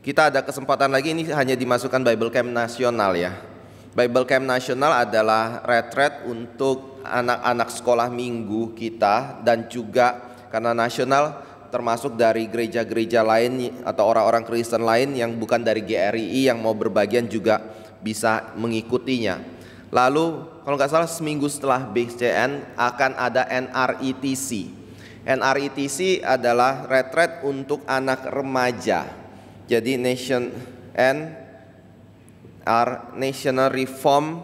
kita ada kesempatan lagi, ini hanya dimasukkan Bible Camp Nasional ya. Bible Camp Nasional adalah retret untuk anak-anak sekolah minggu kita, dan juga karena nasional termasuk dari gereja-gereja lain atau orang-orang Kristen lain yang bukan dari GRII yang mau berbagian juga bisa mengikutinya. Lalu kalau nggak salah seminggu setelah BCN akan ada NRITC. NRITC adalah retret untuk anak remaja. Jadi National Reform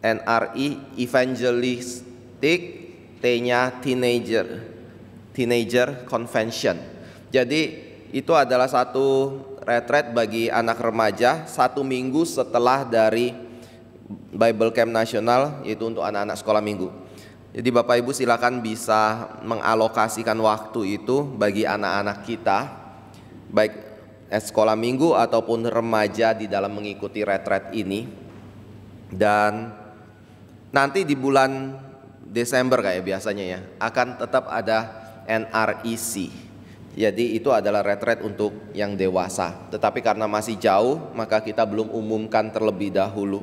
NRI Evangelistic T-nya Teenager Convention. Jadi itu adalah satu retret bagi anak remaja 1 minggu setelah dari Bible Camp Nasional, yaitu untuk anak-anak sekolah minggu. Jadi Bapak Ibu silakan bisa mengalokasikan waktu itu bagi anak-anak kita, baik sekolah minggu ataupun remaja di dalam mengikuti retret ini. Dan nanti di bulan Desember kayak biasanya ya, akan tetap ada NRIC. Jadi itu adalah retret untuk yang dewasa. Tetapi karena masih jauh, maka kita belum umumkan terlebih dahulu.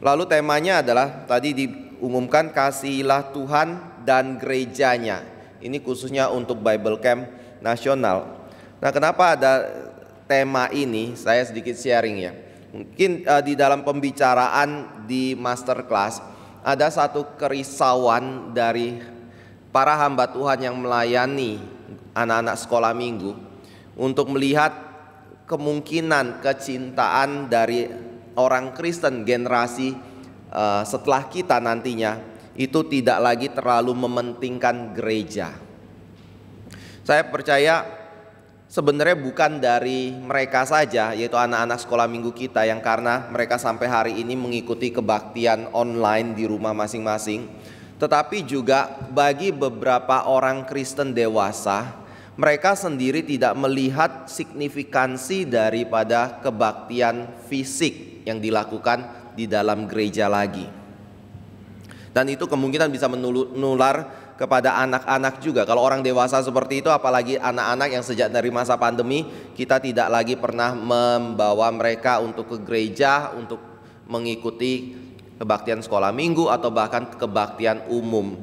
Lalu temanya adalah tadi diumumkan, kasihilah Tuhan dan gerejanya. Ini khususnya untuk Bible Camp Nasional. Nah, kenapa ada tema ini? Saya sedikit sharing ya. Mungkin di dalam pembicaraan di masterclass ada satu kerisauan dari para hamba Tuhan yang melayani anak-anak sekolah minggu untuk melihat kemungkinan kecintaan dari orang Kristen generasi setelah kita nantinya itu tidak lagi terlalu mementingkan gereja. Saya percaya sebenarnya bukan dari mereka saja, yaitu anak-anak sekolah minggu kita yang karena mereka sampai hari ini mengikuti kebaktian online di rumah masing-masing, tetapi juga bagi beberapa orang Kristen dewasa, mereka sendiri tidak melihat signifikansi daripada kebaktian fisik yang dilakukan di dalam gereja lagi. Dan itu kemungkinan bisa menular kepada anak-anak juga. Kalau orang dewasa seperti itu, apalagi anak-anak yang sejak dari masa pandemi kita tidak lagi pernah membawa mereka untuk ke gereja untuk mengikuti kebaktian sekolah minggu atau bahkan kebaktian umum.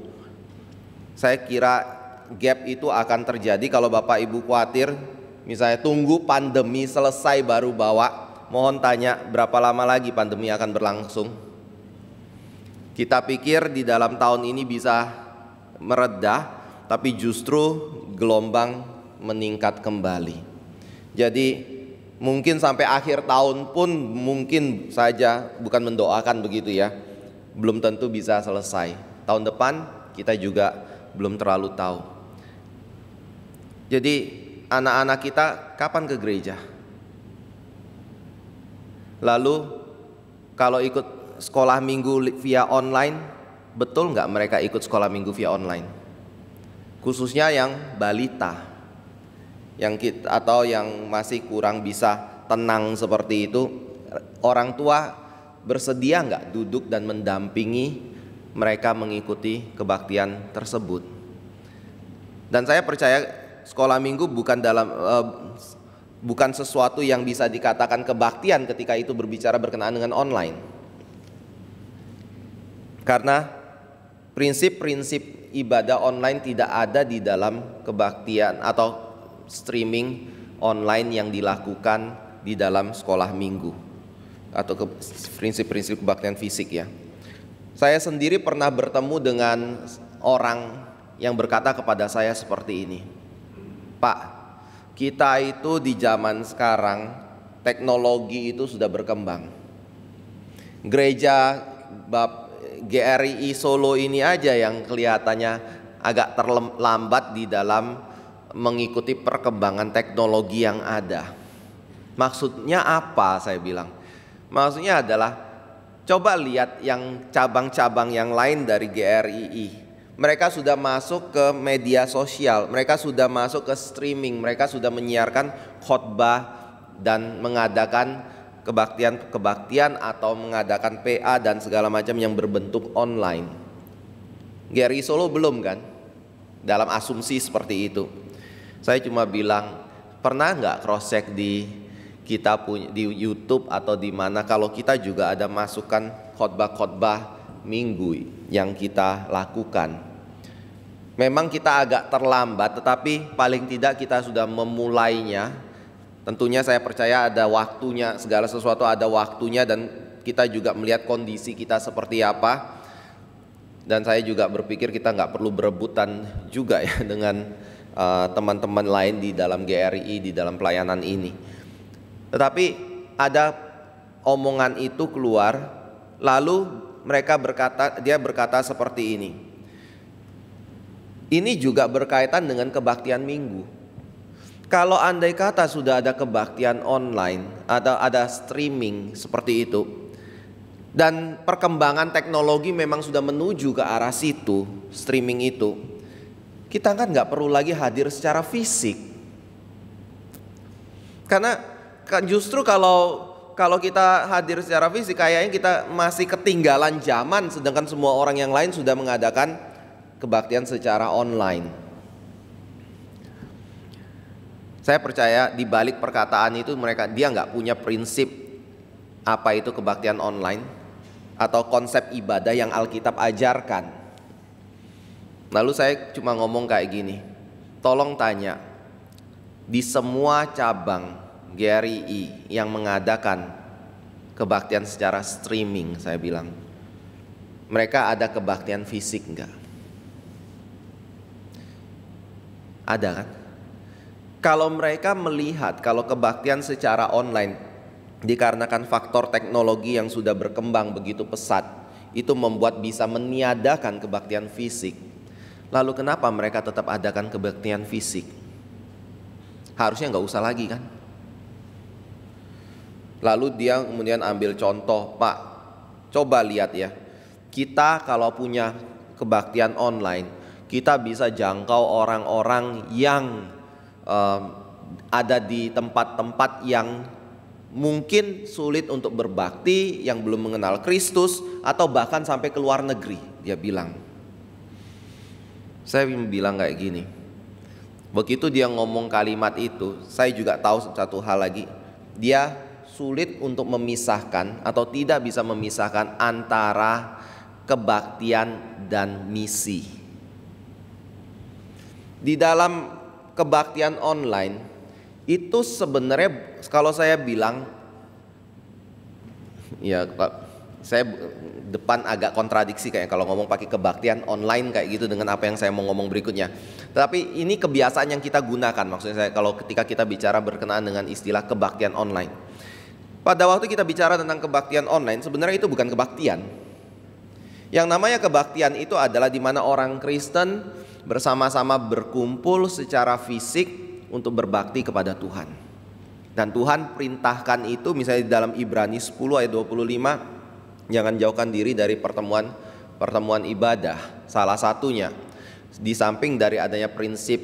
Saya kira gap itu akan terjadi kalau Bapak Ibu khawatir misalnya tunggu pandemi selesai baru bawa. Mohon tanya berapa lama lagi pandemi akan berlangsung. Kita pikir di dalam tahun ini bisa meredah, tapi justru gelombang meningkat kembali. Jadi mungkin sampai akhir tahun pun mungkin saja, bukan mendoakan begitu ya, belum tentu bisa selesai. Tahun depan kita juga belum terlalu tahu. Jadi anak-anak kita kapan ke gereja? Lalu kalau ikut sekolah minggu via online, betul nggak mereka ikut sekolah minggu via online? Khususnya yang balita, atau yang masih kurang bisa tenang seperti itu, orang tua bersedia nggak duduk dan mendampingi mereka mengikuti kebaktian tersebut? Dan saya percaya sekolah minggu bukan sesuatu yang bisa dikatakan kebaktian ketika itu berbicara berkenaan dengan online. Karena prinsip-prinsip ibadah online tidak ada di dalam kebaktian atau streaming online yang dilakukan di dalam sekolah minggu atau prinsip-prinsip kebaktian fisik ya. Saya sendiri pernah bertemu dengan orang yang berkata kepada saya seperti ini, Pak, kita itu di zaman sekarang teknologi itu sudah berkembang. Gereja GRII Solo ini aja yang kelihatannya agak terlambat di dalam mengikuti perkembangan teknologi yang ada. Maksudnya apa? Saya bilang, maksudnya adalah coba lihat yang cabang-cabang yang lain dari GRII. Mereka sudah masuk ke media sosial, mereka sudah masuk ke streaming, mereka sudah menyiarkan khotbah dan mengadakan kebaktian atau mengadakan PA dan segala macam yang berbentuk online. GRII Solo belum kan? Dalam asumsi seperti itu. Saya cuma bilang, pernah nggak cross check di kita punya di YouTube atau di mana, kalau kita juga ada masukan khotbah-khotbah minggu yang kita lakukan. Memang kita agak terlambat, tetapi paling tidak kita sudah memulainya. Tentunya saya percaya ada waktunya, segala sesuatu ada waktunya, dan kita juga melihat kondisi kita seperti apa. Dan saya juga berpikir kita nggak perlu berebutan juga ya dengan teman-teman lain di dalam GRI, di dalam pelayanan ini. Tetapi ada omongan itu keluar, lalu dia berkata seperti ini. Ini juga berkaitan dengan kebaktian minggu. Kalau andai kata sudah ada kebaktian online, ada streaming seperti itu, dan perkembangan teknologi memang sudah menuju ke arah situ, streaming itu, kita kan nggak perlu lagi hadir secara fisik. Karena justru kalau kita hadir secara fisik, kayaknya kita masih ketinggalan zaman, sedangkan semua orang yang lain sudah mengadakan kebaktian secara online. Saya percaya di balik perkataan itu dia nggak punya prinsip apa itu kebaktian online atau konsep ibadah yang Alkitab ajarkan. Lalu saya cuma ngomong kayak gini, tolong tanya di semua cabang GRI yang mengadakan kebaktian secara streaming, saya bilang, mereka ada kebaktian fisik enggak? Ada kan? Kalau mereka melihat kalau kebaktian secara online dikarenakan faktor teknologi yang sudah berkembang begitu pesat, itu membuat bisa meniadakan kebaktian fisik. Lalu kenapa mereka tetap adakan kebaktian fisik? Harusnya nggak usah lagi kan? Lalu dia kemudian ambil contoh, Pak, coba lihat ya, kita kalau punya kebaktian online, kita bisa jangkau orang-orang yang ada di tempat-tempat yang mungkin sulit untuk berbakti, yang belum mengenal Kristus, atau bahkan sampai ke luar negeri. Dia bilang, saya bilang kayak gini, begitu dia ngomong kalimat itu, saya juga tahu satu hal lagi, dia sulit untuk memisahkan atau tidak bisa memisahkan antara kebaktian dan misi. Di dalam kebaktian online itu sebenarnya, kalau saya bilang, ya saya depan agak kontradiksi kayak kalau ngomong pakai kebaktian online kayak gitu dengan apa yang saya mau ngomong berikutnya. Tapi ini kebiasaan yang kita gunakan, maksudnya saya kalau ketika kita bicara berkenaan dengan istilah kebaktian online. Pada waktu kita bicara tentang kebaktian online, sebenarnya itu bukan kebaktian. Yang namanya kebaktian itu adalah di mana orang Kristen bersama-sama berkumpul secara fisik untuk berbakti kepada Tuhan. Dan Tuhan perintahkan itu, misalnya di dalam Ibrani 10 ayat 25, jangan jauhkan diri dari pertemuan ibadah. Salah satunya, di samping dari adanya prinsip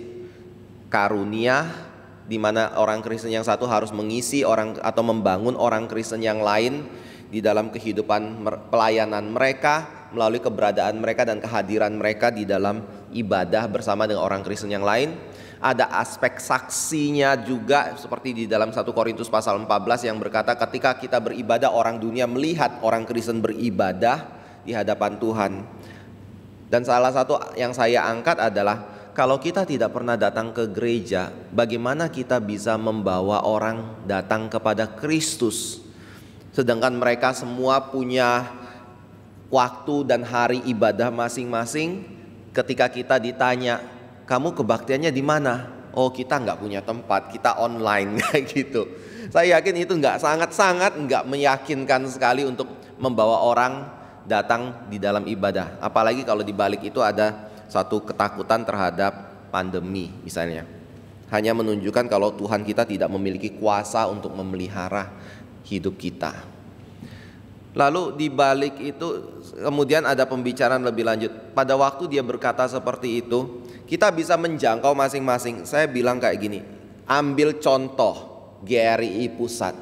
karunia, di mana orang Kristen yang satu harus mengisi orang atau membangun orang Kristen yang lain di dalam kehidupan pelayanan mereka, melalui keberadaan mereka dan kehadiran mereka di dalam ibadah bersama dengan orang Kristen yang lain. Ada aspek saksinya juga, seperti di dalam 1 Korintus pasal 14 yang berkata ketika kita beribadah, orang dunia melihat orang Kristen beribadah di hadapan Tuhan. Dan salah satu yang saya angkat adalah, kalau kita tidak pernah datang ke gereja, bagaimana kita bisa membawa orang datang kepada Kristus? Sedangkan mereka semua punya waktu dan hari ibadah masing-masing. Ketika kita ditanya, kamu kebaktiannya di mana? Oh, kita nggak punya tempat, kita online kayak gitu. Saya yakin itu sangat-sangat nggak meyakinkan sekali untuk membawa orang datang di dalam ibadah. Apalagi kalau di balik itu ada satu ketakutan terhadap pandemi misalnya. Hanya menunjukkan kalau Tuhan kita tidak memiliki kuasa untuk memelihara hidup kita. Lalu di balik itu kemudian ada pembicaraan lebih lanjut. Pada waktu dia berkata seperti itu, kita bisa menjangkau masing-masing. Saya bilang kayak gini, ambil contoh GRI Pusat.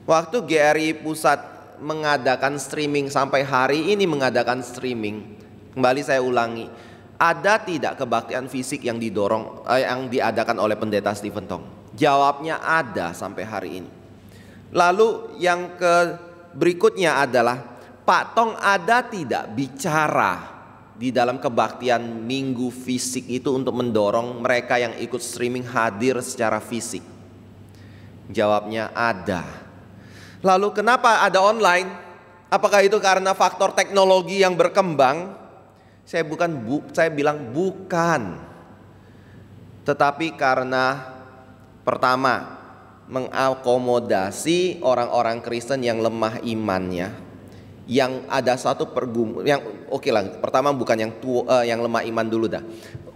Waktu GRI Pusat mengadakan streaming, sampai hari ini mengadakan streaming, kembali saya ulangi, ada tidak kebaktian fisik yang diadakan oleh pendeta Stephen Tong? Jawabnya ada sampai hari ini. Lalu yang berikutnya adalah, Pak Tong ada tidak bicara di dalam kebaktian minggu fisik itu untuk mendorong mereka yang ikut streaming hadir secara fisik? Jawabnya ada. Lalu kenapa ada online? Apakah itu karena faktor teknologi yang berkembang? Saya bilang bukan. Tetapi karena pertama, mengakomodasi orang-orang Kristen yang lemah imannya, yang ada satu pergumulan yang pertama bukan yang tua, yang lemah iman dulu dah.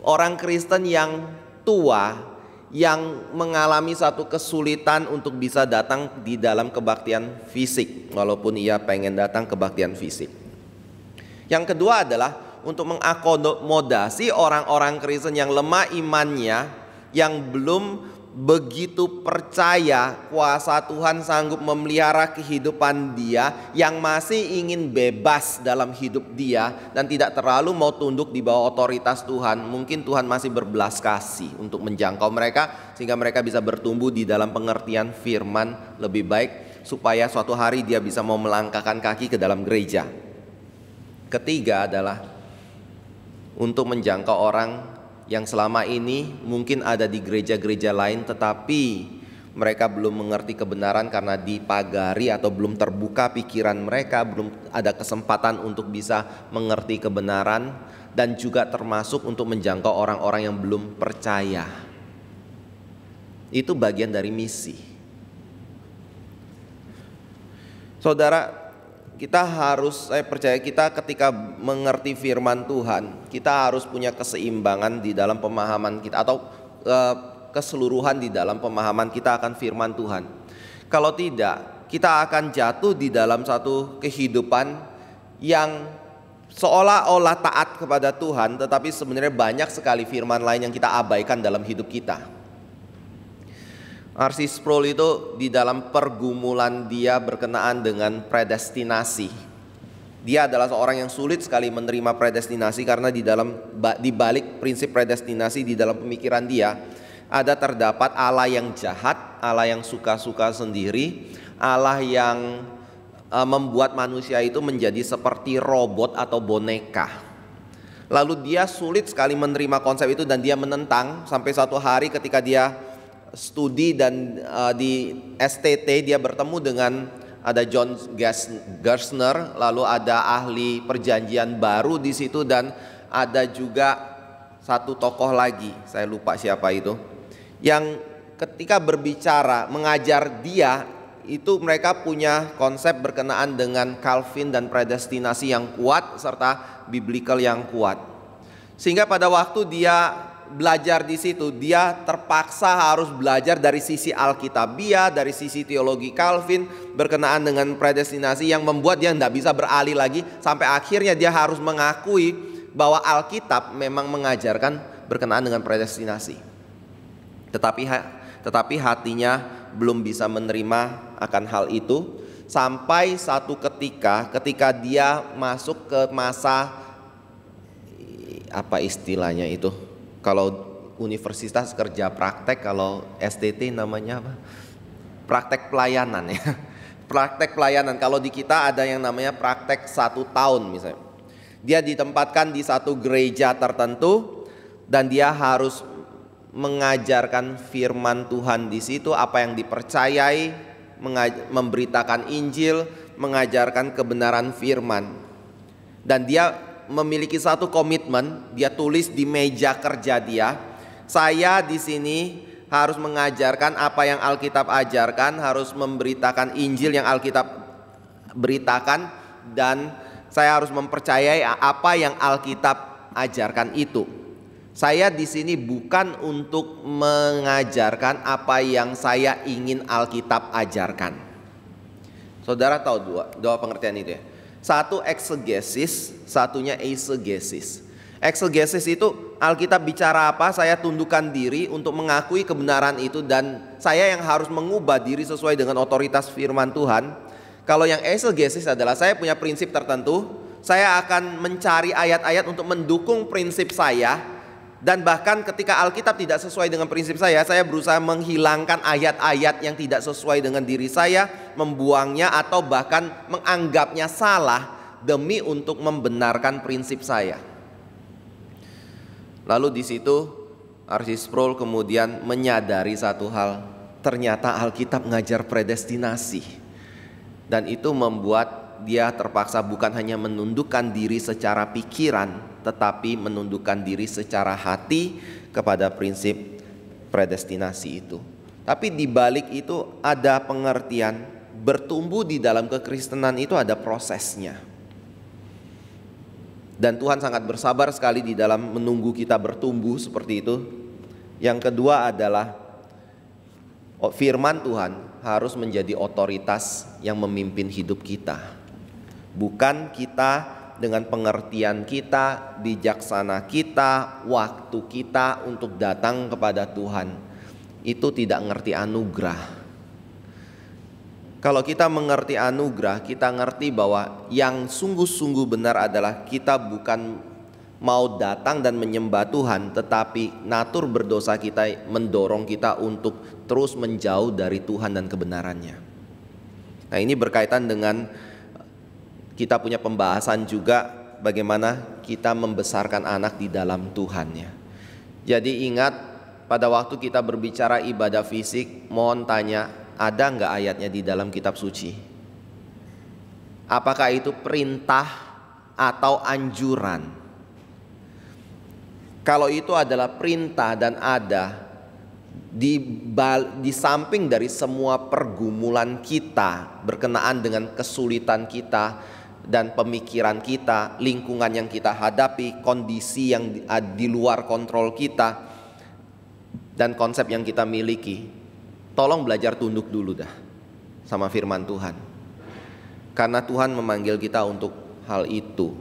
Orang Kristen yang tua yang mengalami satu kesulitan untuk bisa datang di dalam kebaktian fisik, walaupun ia pengen datang kebaktian fisik. Yang kedua adalah untuk mengakomodasi orang-orang Kristen yang lemah imannya, yang belum begitu percaya kuasa Tuhan sanggup memelihara kehidupan dia, yang masih ingin bebas dalam hidup dia dan tidak terlalu mau tunduk di bawah otoritas Tuhan. Mungkin Tuhan masih berbelas kasih untuk menjangkau mereka sehingga mereka bisa bertumbuh di dalam pengertian firman lebih baik, supaya suatu hari dia bisa mau melangkahkan kaki ke dalam gereja. Ketiga adalah untuk menjangkau orang yang selama ini mungkin ada di gereja-gereja lain, tetapi mereka belum mengerti kebenaran karena dipagari atau belum terbuka pikiran mereka, belum ada kesempatan untuk bisa mengerti kebenaran, dan juga termasuk untuk menjangkau orang-orang yang belum percaya. Itu bagian dari misi. Saudara, saya percaya kita ketika mengerti firman Tuhan, kita harus punya keseimbangan di dalam pemahaman kita, atau keseluruhan di dalam pemahaman kita akan firman Tuhan. Kalau tidak, kita akan jatuh di dalam satu kehidupan yang seolah-olah taat kepada Tuhan, tetapi sebenarnya banyak sekali firman lain yang kita abaikan dalam hidup kita. R.C. Sproul itu di dalam pergumulan dia berkenaan dengan predestinasi. Dia adalah seorang yang sulit sekali menerima predestinasi, karena di balik prinsip predestinasi di dalam pemikiran dia terdapat Allah yang jahat, Allah yang suka-suka sendiri, Allah yang membuat manusia itu menjadi seperti robot atau boneka. Lalu dia sulit sekali menerima konsep itu dan dia menentang, sampai suatu hari ketika dia studi dan di STT dia bertemu dengan ada John Gerstner, lalu ada ahli perjanjian baru di situ, dan ada juga satu tokoh lagi, saya lupa siapa itu, yang ketika berbicara mengajar dia itu mereka punya konsep berkenaan dengan Calvin dan predestinasi yang kuat serta biblical yang kuat. Sehingga pada waktu dia belajar di situ, dia terpaksa harus belajar dari sisi Alkitabiah, dari sisi teologi Calvin berkenaan dengan predestinasi, yang membuat dia tidak bisa beralih lagi, sampai akhirnya dia harus mengakui bahwa Alkitab memang mengajarkan berkenaan dengan predestinasi. Tetapi hatinya belum bisa menerima akan hal itu, sampai satu ketika dia masuk ke masa, apa istilahnya itu, kalau universitas kerja praktek, kalau STT namanya apa? Praktek pelayanan ya. Praktek pelayanan. Kalau di kita ada yang namanya praktek 1 tahun misalnya. Dia ditempatkan di satu gereja tertentu dan dia harus mengajarkan firman Tuhan di situ, apa yang dipercayai, memberitakan Injil, mengajarkan kebenaran firman. Dan dia memiliki satu komitmen, dia tulis di meja kerja dia, saya di sini harus mengajarkan apa yang Alkitab ajarkan, harus memberitakan Injil yang Alkitab beritakan, dan saya harus mempercayai apa yang Alkitab ajarkan itu. Saya di sini bukan untuk mengajarkan apa yang saya ingin Alkitab ajarkan. Saudara tahu dua pengertian itu ya. Satu eksegesis, satunya eisegesis. Eksegesis itu Alkitab bicara apa, saya tundukkan diri untuk mengakui kebenaran itu, dan saya yang harus mengubah diri sesuai dengan otoritas firman Tuhan. Kalau yang eisegesis adalah saya punya prinsip tertentu, saya akan mencari ayat-ayat untuk mendukung prinsip saya, Dan bahkan ketika Alkitab tidak sesuai dengan prinsip saya berusaha menghilangkan ayat-ayat yang tidak sesuai dengan diri saya, membuangnya atau bahkan menganggapnya salah demi untuk membenarkan prinsip saya. Lalu di situ R.C. Sproul kemudian menyadari satu hal, ternyata Alkitab mengajar predestinasi. Dan itu membuat dia terpaksa bukan hanya menundukkan diri secara pikiran, tetapi menundukkan diri secara hati kepada prinsip predestinasi itu. Tapi di balik itu ada pengertian, bertumbuh di dalam kekristenan itu ada prosesnya. Dan Tuhan sangat bersabar sekali di dalam menunggu kita bertumbuh seperti itu. Yang kedua adalah firman Tuhan harus menjadi otoritas yang memimpin hidup kita. Bukan kita dengan pengertian kita, bijaksana kita, waktu kita untuk datang kepada Tuhan. Itu tidak ngerti anugerah. Kalau kita mengerti anugerah, kita ngerti bahwa yang sungguh-sungguh benar adalah kita bukan mau datang dan menyembah Tuhan, tetapi natur berdosa kita mendorong kita untuk terus menjauh dari Tuhan dan kebenarannya. Nah, ini berkaitan dengan kita punya pembahasan juga bagaimana kita membesarkan anak di dalam Tuhan ya. Jadi ingat, pada waktu kita berbicara ibadah fisik, mohon tanya, ada nggak ayatnya di dalam kitab suci? Apakah itu perintah atau anjuran? Kalau itu adalah perintah dan ada di samping dari semua pergumulan kita berkenaan dengan kesulitan kita dan pemikiran kita, lingkungan yang kita hadapi, kondisi yang di luar kontrol kita, dan konsep yang kita miliki, tolong belajar tunduk dulu dah sama firman Tuhan. Karena Tuhan memanggil kita untuk hal itu,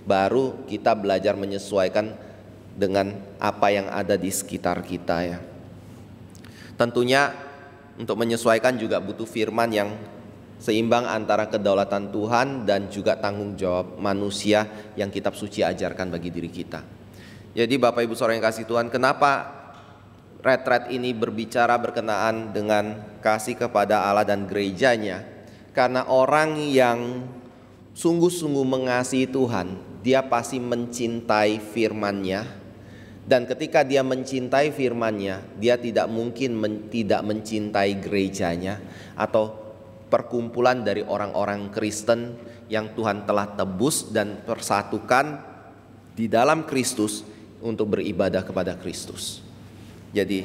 baru kita belajar menyesuaikan dengan apa yang ada di sekitar kita ya. Tentunya untuk menyesuaikan juga butuh firman yang seimbang antara kedaulatan Tuhan dan juga tanggung jawab manusia yang kitab suci ajarkan bagi diri kita. Jadi Bapak Ibu Saudara yang kasih Tuhan, kenapa retret ini berbicara berkenaan dengan kasih kepada Allah dan gerejanya? Karena orang yang sungguh-sungguh mengasihi Tuhan, dia pasti mencintai firman-Nya. Dan ketika dia mencintai firman-Nya, dia tidak mungkin tidak mencintai gerejanya atau perkumpulan dari orang-orang Kristen yang Tuhan telah tebus dan persatukan di dalam Kristus untuk beribadah kepada Kristus. Jadi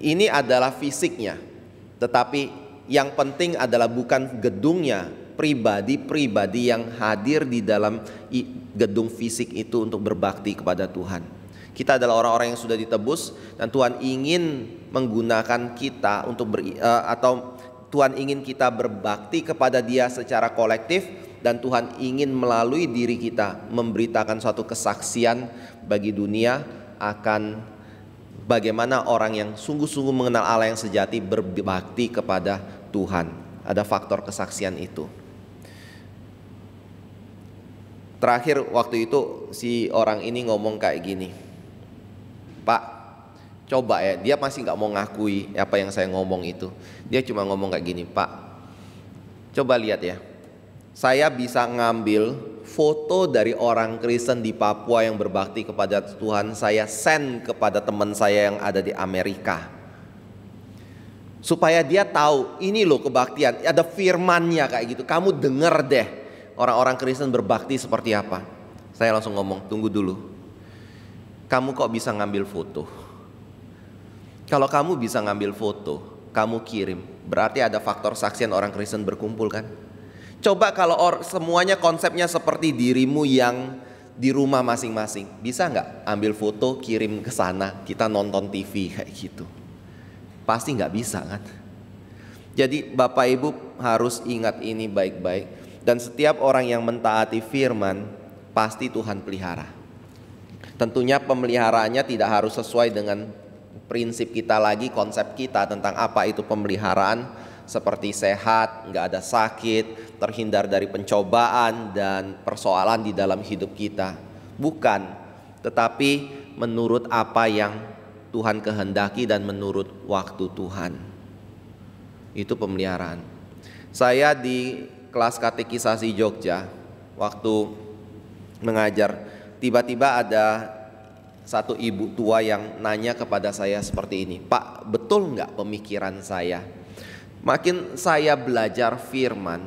ini adalah fisiknya, tetapi yang penting adalah bukan gedungnya, pribadi-pribadi yang hadir di dalam gedung fisik itu untuk berbakti kepada Tuhan. Kita adalah orang-orang yang sudah ditebus dan Tuhan ingin menggunakan kita untuk Tuhan ingin kita berbakti kepada Dia secara kolektif, dan Tuhan ingin melalui diri kita memberitakan suatu kesaksian bagi dunia akan bagaimana orang yang sungguh-sungguh mengenal Allah yang sejati berbakti kepada Tuhan. Ada faktor kesaksian itu. Terakhir waktu itu si orang ini ngomong kayak gini, Pak, coba ya, dia masih gak mau ngakui apa yang saya ngomong itu. Dia cuma ngomong kayak gini, Pak, coba lihat ya, saya bisa ngambil foto dari orang Kristen di Papua yang berbakti kepada Tuhan, saya send kepada teman saya yang ada di Amerika, supaya dia tahu ini loh kebaktian, ada firmannya kayak gitu. Kamu denger deh orang-orang Kristen berbakti seperti apa. Saya langsung ngomong, tunggu dulu, kamu kok bisa ngambil foto? Kalau kamu bisa ngambil foto, kamu kirim, berarti ada faktor saksian orang Kristen berkumpul kan? Coba kalau semuanya konsepnya seperti dirimu yang di rumah masing-masing, bisa nggak ambil foto kirim ke sana, kita nonton TV kayak gitu? Pasti nggak bisa kan? Jadi Bapak Ibu harus ingat ini baik-baik. Dan setiap orang yang mentaati firman, pasti Tuhan pelihara. Tentunya pemeliharaannya tidak harus sesuai dengan prinsip kita lagi, konsep kita tentang apa itu pemeliharaan, seperti sehat, nggak ada sakit, terhindar dari pencobaan dan persoalan di dalam hidup kita. Bukan, tetapi menurut apa yang Tuhan kehendaki dan menurut waktu Tuhan. Itu pemeliharaan. Saya di kelas katekisasi Jogja, waktu mengajar, tiba-tiba ada satu ibu tua yang nanya kepada saya seperti ini, "Pak, betul nggak pemikiran saya? Makin saya belajar firman,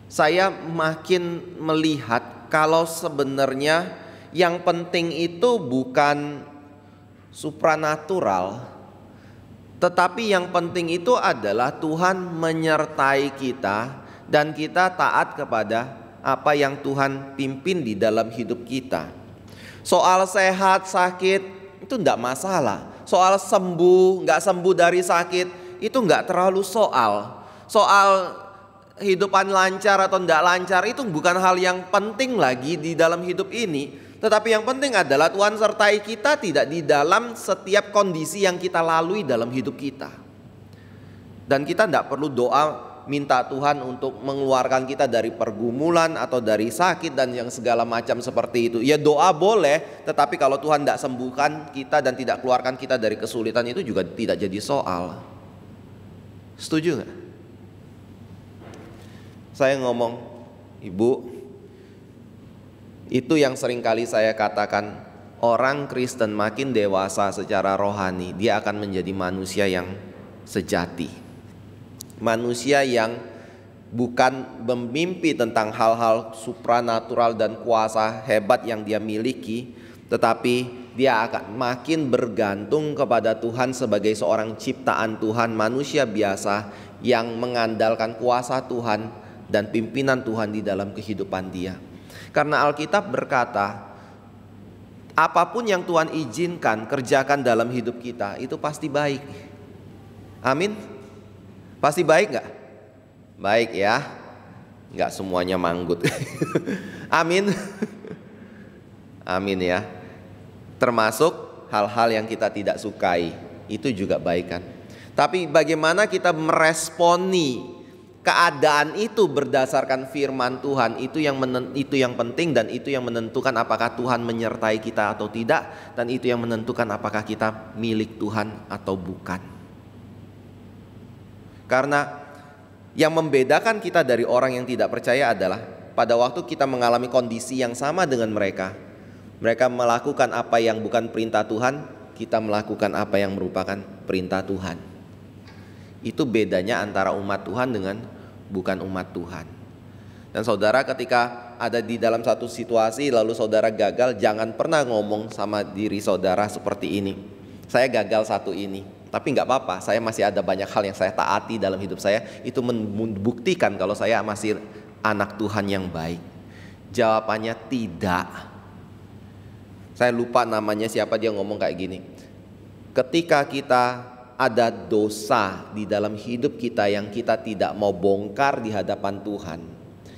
saya makin melihat kalau sebenarnya yang penting itu bukan supranatural, tetapi yang penting itu adalah Tuhan menyertai kita dan kita taat kepada apa yang Tuhan pimpin di dalam hidup kita. Soal sehat, sakit itu enggak masalah. Soal sembuh, enggak sembuh dari sakit itu enggak terlalu soal. Soal hidupan lancar atau enggak lancar itu bukan hal yang penting lagi di dalam hidup ini. Tetapi yang penting adalah Tuhan sertai kita tidak di dalam setiap kondisi yang kita lalui dalam hidup kita. Dan kita tidak perlu doa minta Tuhan untuk mengeluarkan kita dari pergumulan atau dari sakit dan yang segala macam seperti itu. Ya doa boleh, tetapi kalau Tuhan tidak sembuhkan kita dan tidak keluarkan kita dari kesulitan itu juga tidak jadi soal. Setuju nggak? Saya ngomong, Ibu, itu yang sering kali saya katakan, orang Kristen makin dewasa secara rohani, dia akan menjadi manusia yang sejati. Manusia yang bukan memimpi tentang hal-hal supranatural dan kuasa hebat yang dia miliki, tetapi dia akan makin bergantung kepada Tuhan sebagai seorang ciptaan Tuhan, manusia biasa yang mengandalkan kuasa Tuhan dan pimpinan Tuhan di dalam kehidupan dia. Karena Alkitab berkata, apapun yang Tuhan izinkan kerjakan dalam hidup kita itu pasti baik. Amin. Pasti baik gak? Baik ya. Gak semuanya manggut. Amin. Amin ya. Termasuk hal-hal yang kita tidak sukai, itu juga baik kan. Tapi bagaimana kita meresponi keadaan itu berdasarkan firman Tuhan, itu yang penting dan itu yang menentukan apakah Tuhan menyertai kita atau tidak, dan itu yang menentukan apakah kita milik Tuhan atau bukan. Karena yang membedakan kita dari orang yang tidak percaya adalah pada waktu kita mengalami kondisi yang sama dengan mereka melakukan apa yang bukan perintah Tuhan, kita melakukan apa yang merupakan perintah Tuhan. Itu bedanya antara umat Tuhan dengan bukan umat Tuhan. Dan saudara, ketika ada di dalam satu situasi lalu saudara gagal, jangan pernah ngomong sama diri saudara seperti ini, saya gagal satu ini, tapi gak apa-apa, saya masih ada banyak hal yang saya taati dalam hidup saya. Itu membuktikan kalau saya masih anak Tuhan yang baik. Jawabannya tidak. Saya lupa namanya siapa, dia ngomong kayak gini, ketika kita ada dosa di dalam hidup kita yang kita tidak mau bongkar di hadapan Tuhan,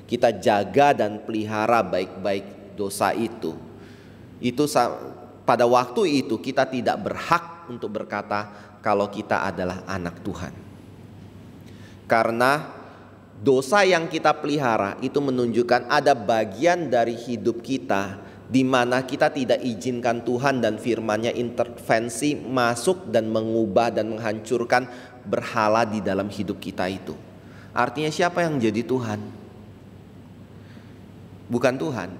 kita jaga dan pelihara baik-baik dosa itu pada waktu itu kita tidak berhak untuk berkata kalau kita adalah anak Tuhan. Karena dosa yang kita pelihara itu menunjukkan ada bagian dari hidup kita di mana kita tidak izinkan Tuhan dan firman-Nya intervensi masuk dan mengubah dan menghancurkan berhala di dalam hidup kita itu. Artinya siapa yang jadi Tuhan? Bukan Tuhan,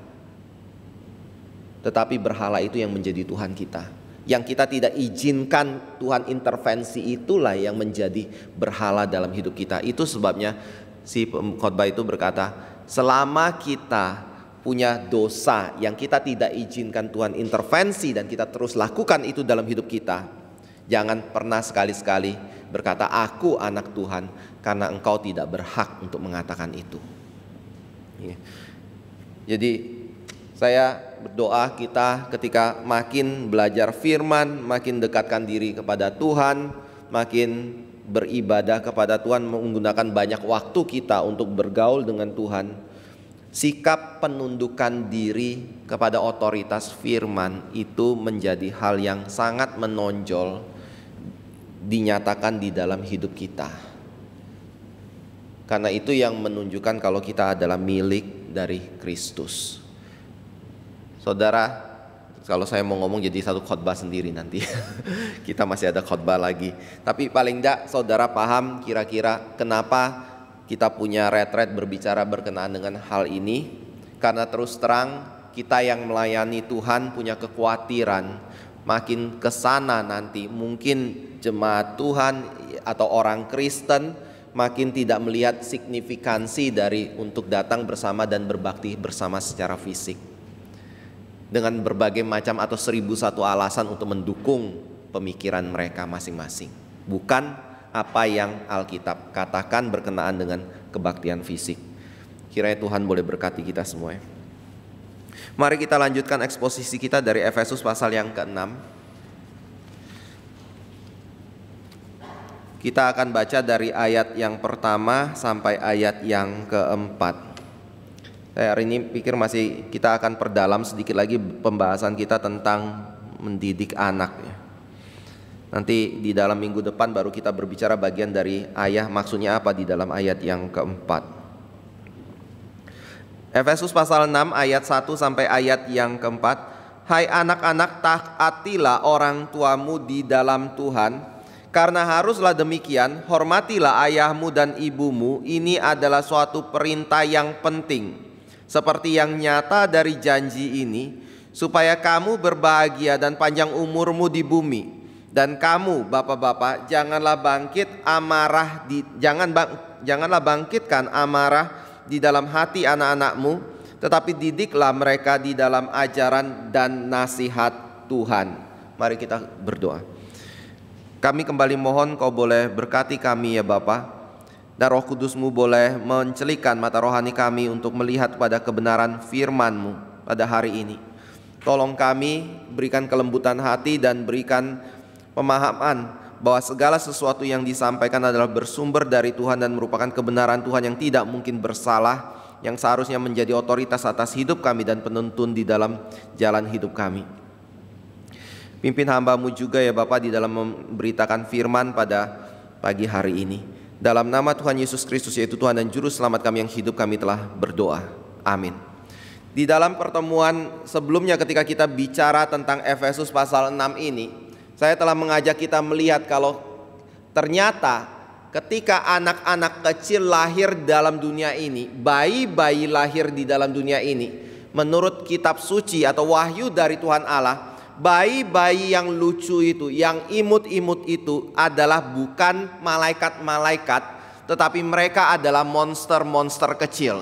tetapi berhala itu yang menjadi Tuhan kita. Yang kita tidak izinkan Tuhan intervensi, itulah yang menjadi berhala dalam hidup kita. Itu sebabnya si pengkhotbah itu berkata, selama kita punya dosa yang kita tidak izinkan Tuhan intervensi dan kita terus lakukan itu dalam hidup kita, jangan pernah sekali-sekali berkata aku anak Tuhan, karena engkau tidak berhak untuk mengatakan itu. Jadi saya berdoa kita ketika makin belajar firman, makin dekatkan diri kepada Tuhan, makin beribadah kepada Tuhan, menggunakan banyak waktu kita untuk bergaul dengan Tuhan. Sikap penundukan diri kepada otoritas firman itu menjadi hal yang sangat menonjol dinyatakan di dalam hidup kita. Karena itu yang menunjukkan kalau kita adalah milik dari Kristus. Saudara, Kalau saya mau ngomong jadi satu khotbah sendiri nanti. Kita masih ada khotbah lagi. Tapi paling enggak saudara paham kira-kira kenapa kita punya retret berbicara berkenaan dengan hal ini. Karena terus terang kita yang melayani Tuhan punya kekhawatiran makin kesana nanti mungkin jemaat Tuhan atau orang Kristen makin tidak melihat signifikansi dari untuk datang bersama dan berbakti bersama secara fisik, dengan berbagai macam atau 1001 alasan untuk mendukung pemikiran mereka masing-masing, bukan apa yang Alkitab katakan berkenaan dengan kebaktian fisik. Kiranya Tuhan boleh berkati kita semua. Mari kita lanjutkan eksposisi kita dari Efesus pasal yang ke-6. Kita akan baca dari ayat yang pertama sampai ayat yang ke-4. Saya hari ini pikir masih kita akan perdalam sedikit lagi pembahasan kita tentang mendidik anak ya. Nanti di dalam minggu depan baru kita berbicara bagian dari ayah maksudnya apa di dalam ayat yang ke-4. Efesus pasal 6 ayat 1 sampai ayat yang ke-4. Hai anak-anak, taatilah orang tuamu di dalam Tuhan, karena haruslah demikian. Hormatilah ayahmu dan ibumu, ini adalah suatu perintah yang penting, seperti yang nyata dari janji ini, supaya kamu berbahagia dan panjang umurmu di bumi. Dan kamu bapak-bapak, janganlah bangkitkan amarah di dalam hati anak-anakmu, tetapi didiklah mereka di dalam ajaran dan nasihat Tuhan. Mari kita berdoa. Kami kembali mohon Kau boleh berkati kami ya Bapa, dan Roh Kudus-Mu boleh mencelikan mata rohani kami untuk melihat pada kebenaran firman-Mu pada hari ini. Tolong kami, berikan kelembutan hati dan berikan pemahaman bahwa segala sesuatu yang disampaikan adalah bersumber dari Tuhan dan merupakan kebenaran Tuhan yang tidak mungkin bersalah, yang seharusnya menjadi otoritas atas hidup kami dan penuntun di dalam jalan hidup kami. Pimpin hamba-Mu juga ya Bapak di dalam memberitakan firman pada pagi hari ini. Dalam nama Tuhan Yesus Kristus yaitu Tuhan dan Juru Selamat kami yang hidup, kami telah berdoa. Amin. Di dalam pertemuan sebelumnya ketika kita bicara tentang Efesus pasal 6 ini, saya telah mengajak kita melihat kalau ternyata ketika anak-anak kecil lahir dalam dunia ini, bayi-bayi lahir di dalam dunia ini, menurut kitab suci atau wahyu dari Tuhan Allah, bayi-bayi yang lucu itu, yang imut-imut itu adalah bukan malaikat-malaikat, tetapi mereka adalah monster-monster kecil.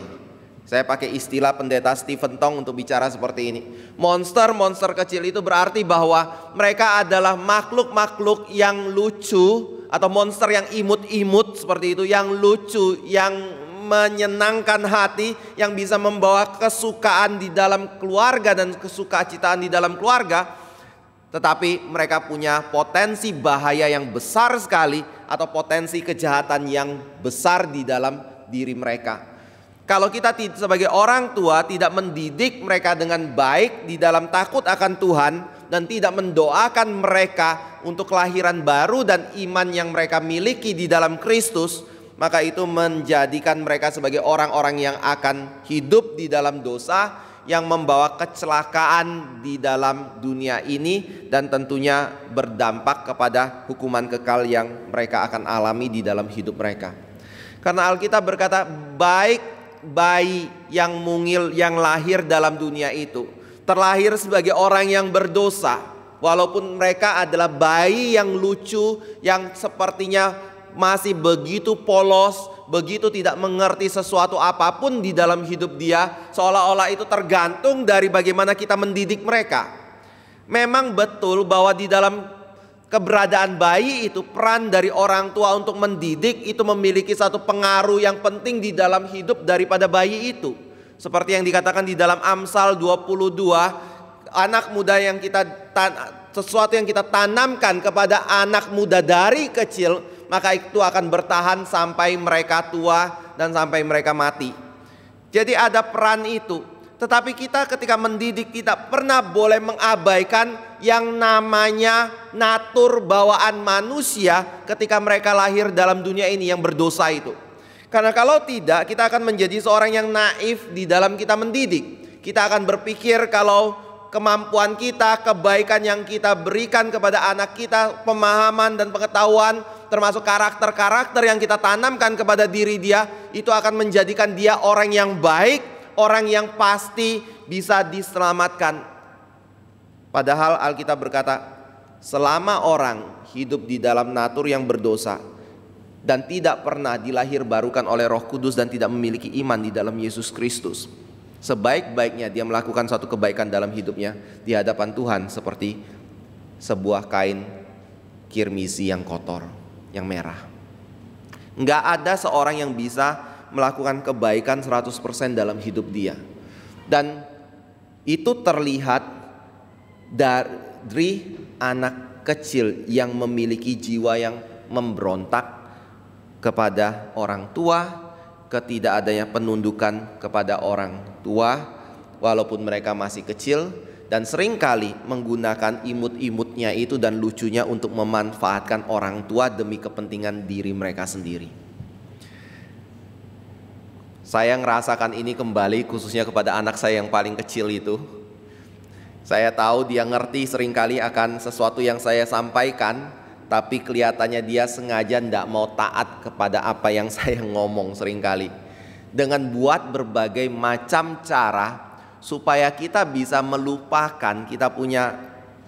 Saya pakai istilah pendeta Stephen Tong untuk bicara seperti ini. Monster-monster kecil itu berarti bahwa mereka adalah makhluk-makhluk yang lucu, atau monster yang imut-imut seperti itu, yang lucu, yang menyenangkan hati, yang bisa membawa kesukaan di dalam keluarga dan kesukacitaan di dalam keluarga. Tetapi mereka punya potensi bahaya yang besar sekali, atau potensi kejahatan yang besar di dalam diri mereka. Kalau kita sebagai orang tua tidak mendidik mereka dengan baik di dalam takut akan Tuhan, dan tidak mendoakan mereka untuk kelahiran baru dan iman yang mereka miliki di dalam Kristus, maka itu menjadikan mereka sebagai orang-orang yang akan hidup di dalam dosa, yang membawa kecelakaan di dalam dunia ini, dan tentunya berdampak kepada hukuman kekal yang mereka akan alami di dalam hidup mereka. Karena Alkitab berkata, baik bayi yang mungil yang lahir dalam dunia itu terlahir sebagai orang yang berdosa, walaupun mereka adalah bayi yang lucu, yang sepertinya masih begitu polos, begitu tidak mengerti sesuatu apapun di dalam hidup dia, seolah-olah itu tergantung dari bagaimana kita mendidik mereka. Memang betul bahwa di dalam keberadaan bayi itu, peran dari orang tua untuk mendidik itu memiliki satu pengaruh yang penting di dalam hidup daripada bayi itu. Seperti yang dikatakan di dalam Amsal 22, anak muda yang sesuatu yang kita tanamkan kepada anak muda dari kecil, maka itu akan bertahan sampai mereka tua dan sampai mereka mati. Jadi ada peran itu. Tetapi kita ketika mendidik tidak pernah boleh mengabaikan yang namanya natur bawaan manusia ketika mereka lahir dalam dunia ini yang berdosa itu. Karena kalau tidak, kita akan menjadi seorang yang naif di dalam kita mendidik. Kita akan berpikir kalau kemampuan kita, kebaikan yang kita berikan kepada anak kita, pemahaman dan pengetahuan, termasuk karakter-karakter yang kita tanamkan kepada diri dia, itu akan menjadikan dia orang yang baik, orang yang pasti bisa diselamatkan. Padahal Alkitab berkata, selama orang hidup di dalam natur yang berdosa dan tidak pernah dilahirbarukan oleh Roh Kudus dan tidak memiliki iman di dalam Yesus Kristus, sebaik-baiknya dia melakukan suatu kebaikan dalam hidupnya di hadapan Tuhan seperti sebuah kain kirmisi yang kotor, yang merah. Enggak ada seorang yang bisa melakukan kebaikan 100% dalam hidup dia. Dan itu terlihat dari anak kecil yang memiliki jiwa yang memberontak kepada orang tua, ketidakadanya penundukan kepada orang tua walaupun mereka masih kecil, dan seringkali menggunakan imut-imutnya itu dan lucunya untuk memanfaatkan orang tua demi kepentingan diri mereka sendiri. Saya ngerasakan ini kembali khususnya kepada anak saya yang paling kecil itu. Saya tahu dia ngerti seringkali akan sesuatu yang saya sampaikan, tapi kelihatannya dia sengaja tidak mau taat kepada apa yang saya ngomong seringkali. Dengan buat berbagai macam cara supaya kita bisa melupakan kita punya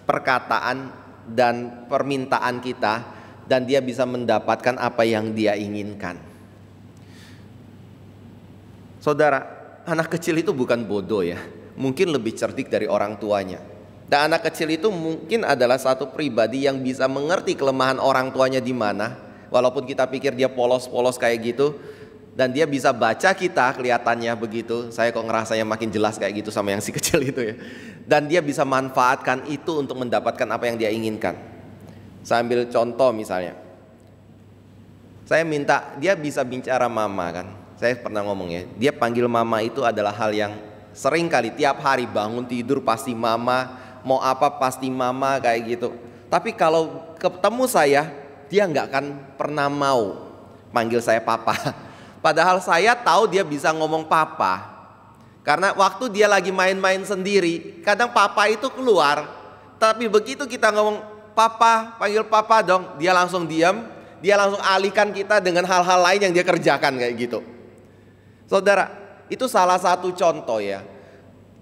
perkataan dan permintaan kita, dan dia bisa mendapatkan apa yang dia inginkan. Saudara, anak kecil itu bukan bodoh ya, mungkin lebih cerdik dari orang tuanya. Dan anak kecil itu mungkin adalah satu pribadi yang bisa mengerti kelemahan orang tuanya di mana, walaupun kita pikir dia polos-polos kayak gitu, dan dia bisa baca kita kelihatannya begitu. Saya kok ngerasanya makin jelas kayak gitu sama yang si kecil itu ya. Dan dia bisa manfaatkan itu untuk mendapatkan apa yang dia inginkan. Saya ambil contoh misalnya, saya minta dia bisa bicara mama kan. Saya pernah ngomong ya, dia panggil mama itu adalah hal yang sering kali tiap hari bangun tidur pasti mama, mau apa pasti mama kayak gitu. Tapi kalau ketemu saya, dia nggak akan pernah mau panggil saya papa. Padahal saya tahu dia bisa ngomong papa. Karena waktu dia lagi main-main sendiri, kadang papa itu keluar. Tapi begitu kita ngomong papa, panggil papa dong, dia langsung diam, dia langsung alihkan kita dengan hal-hal lain yang dia kerjakan kayak gitu. Saudara, itu salah satu contoh ya,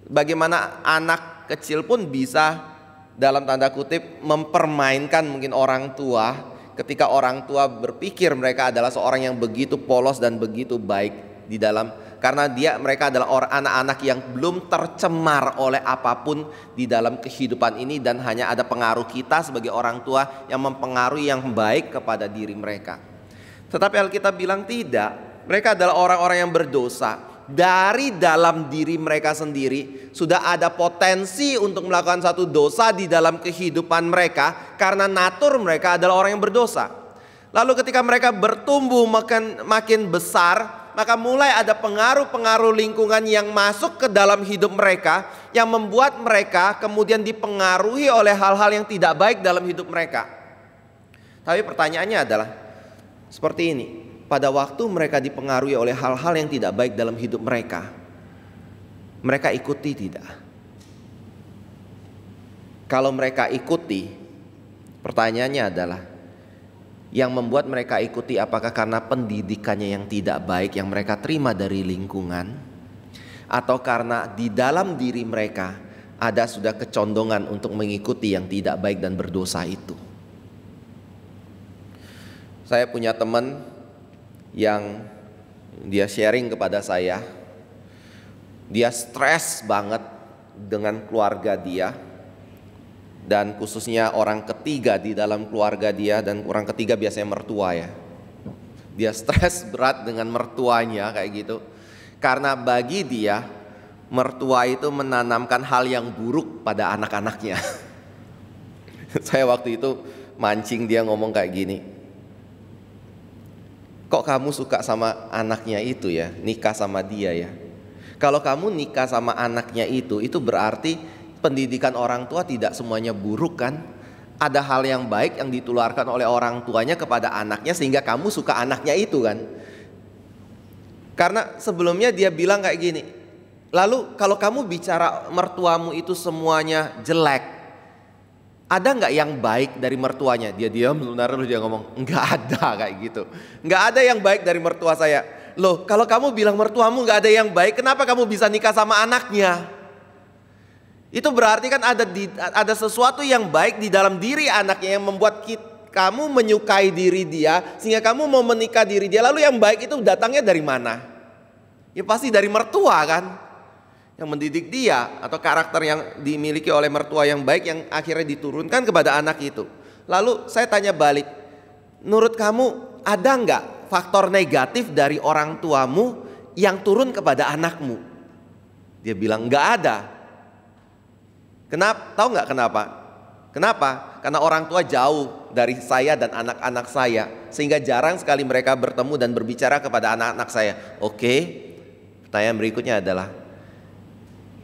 bagaimana anak kecil pun bisa dalam tanda kutip mempermainkan mungkin orang tua, ketika orang tua berpikir mereka adalah seorang yang begitu polos dan begitu baik di dalam, karena mereka adalah anak-anak yang belum tercemar oleh apapun di dalam kehidupan ini, dan hanya ada pengaruh kita sebagai orang tua yang mempengaruhi yang baik kepada diri mereka. Tetapi Alkitab bilang tidak. Mereka adalah orang-orang yang berdosa. Dari dalam diri mereka sendiri sudah ada potensi untuk melakukan satu dosa di dalam kehidupan mereka, karena natur mereka adalah orang yang berdosa. Lalu ketika mereka bertumbuh makin besar, maka mulai ada pengaruh-pengaruh lingkungan yang masuk ke dalam hidup mereka, yang membuat mereka kemudian dipengaruhi oleh hal-hal yang tidak baik dalam hidup mereka. Tapi pertanyaannya adalah seperti ini. Pada waktu mereka dipengaruhi oleh hal-hal yang tidak baik dalam hidup mereka, mereka ikuti tidak? Kalau mereka ikuti, pertanyaannya adalah, yang membuat mereka ikuti apakah karena pendidikannya yang tidak baik yang mereka terima dari lingkungan, atau karena di dalam diri mereka ada sudah kecondongan untuk mengikuti yang tidak baik dan berdosa itu? Saya punya teman yang dia sharing kepada saya, dia stres banget dengan keluarga dia, dan khususnya orang ketiga di dalam keluarga dia, dan orang ketiga biasanya mertua ya. Dia stres berat dengan mertuanya kayak gitu, karena bagi dia mertua itu menanamkan hal yang buruk pada anak-anaknya. Saya waktu itu mancing dia ngomong kayak gini, kok kamu suka sama anaknya itu ya, nikah sama dia ya. Kalau kamu nikah sama anaknya itu berarti pendidikan orang tua tidak semuanya buruk kan? Ada hal yang baik yang ditularkan oleh orang tuanya kepada anaknya sehingga kamu suka anaknya itu kan? Karena sebelumnya dia bilang kayak gini, Lalu kalau kamu bicara mertuamu itu semuanya jelek, ada nggak yang baik dari mertuanya? Dia diam sebentar, lalu dia ngomong, nggak ada kayak gitu. Nggak ada yang baik dari mertua saya. Loh, kalau kamu bilang mertuamu nggak ada yang baik, kenapa kamu bisa nikah sama anaknya? Itu berarti kan ada sesuatu yang baik di dalam diri anaknya yang membuat kamu menyukai diri dia, sehingga kamu mau menikah diri dia. Lalu yang baik itu datangnya dari mana? Ya pasti dari mertua kan, yang mendidik dia, atau karakter yang dimiliki oleh mertua yang baik yang akhirnya diturunkan kepada anak itu. Lalu saya tanya balik, menurut kamu ada nggak faktor negatif dari orang tuamu yang turun kepada anakmu? Dia bilang nggak ada. Kenapa? Tahu nggak kenapa? Kenapa? Karena orang tua jauh dari saya dan anak-anak saya, sehingga jarang sekali mereka bertemu dan berbicara kepada anak-anak saya. Oke, pertanyaan berikutnya adalah,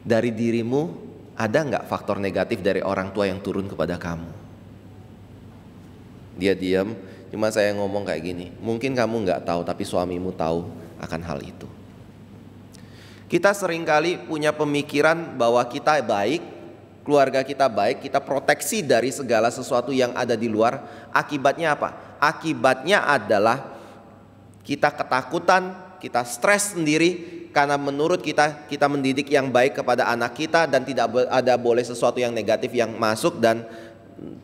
dari dirimu ada nggak faktor negatif dari orang tua yang turun kepada kamu? Dia diam, cuma saya ngomong kayak gini, mungkin kamu nggak tahu tapi suamimu tahu akan hal itu. Kita seringkali punya pemikiran bahwa kita baik, keluarga kita baik, kita proteksi dari segala sesuatu yang ada di luar. Akibatnya apa? Akibatnya adalah kita ketakutan, kita stres sendiri, karena menurut kita mendidik yang baik kepada anak kita, dan tidak ada boleh sesuatu yang negatif yang masuk dan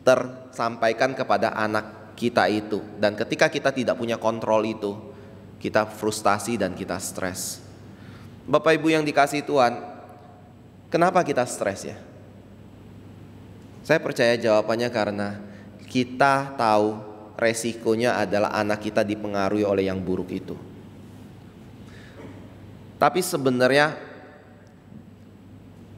tersampaikan kepada anak kita itu. Dan ketika kita tidak punya kontrol itu, kita frustasi dan kita stres. Bapak Ibu yang dikasihi Tuhan, kenapa kita stres ya? Saya percaya jawabannya karena kita tahu resikonya adalah anak kita dipengaruhi oleh yang buruk itu. Tapi sebenarnya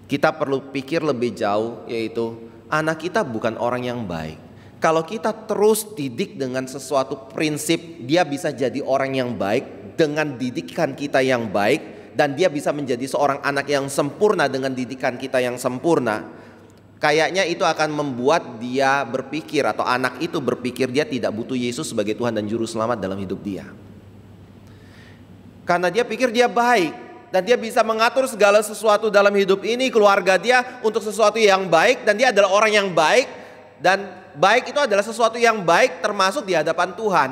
kita perlu pikir lebih jauh, yaitu anak kita bukan orang yang baik. Kalau kita terus didik dengan sesuatu prinsip, dia bisa jadi orang yang baik dengan didikan kita yang baik, dan dia bisa menjadi seorang anak yang sempurna dengan didikan kita yang sempurna. Kayaknya itu akan membuat dia berpikir, atau anak itu berpikir, dia tidak butuh Yesus sebagai Tuhan dan Juru Selamat dalam hidup dia. Karena dia pikir dia baik, dan dia bisa mengatur segala sesuatu dalam hidup ini, keluarga dia untuk sesuatu yang baik, dan dia adalah orang yang baik. Dan baik itu adalah sesuatu yang baik termasuk di hadapan Tuhan.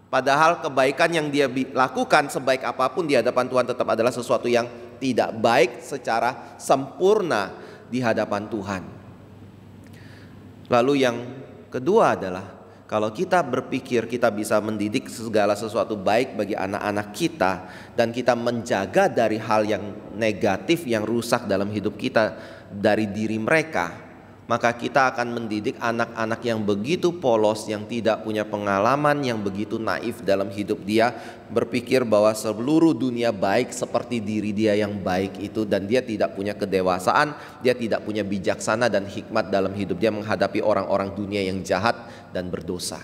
Padahal kebaikan yang dia lakukan sebaik apapun di hadapan Tuhan tetap adalah sesuatu yang tidak baik secara sempurna di hadapan Tuhan. Lalu yang kedua adalah, kalau kita berpikir kita bisa mendidik segala sesuatu baik bagi anak-anak kita, dan kita menjaga dari hal yang negatif yang rusak dalam hidup kita dari diri mereka, maka kita akan mendidik anak-anak yang begitu polos, yang tidak punya pengalaman, yang begitu naif dalam hidup dia, berpikir bahwa seluruh dunia baik seperti diri dia yang baik itu, dan dia tidak punya kedewasaan, dia tidak punya bijaksana dan hikmat dalam hidup dia menghadapi orang-orang dunia yang jahat dan berdosa.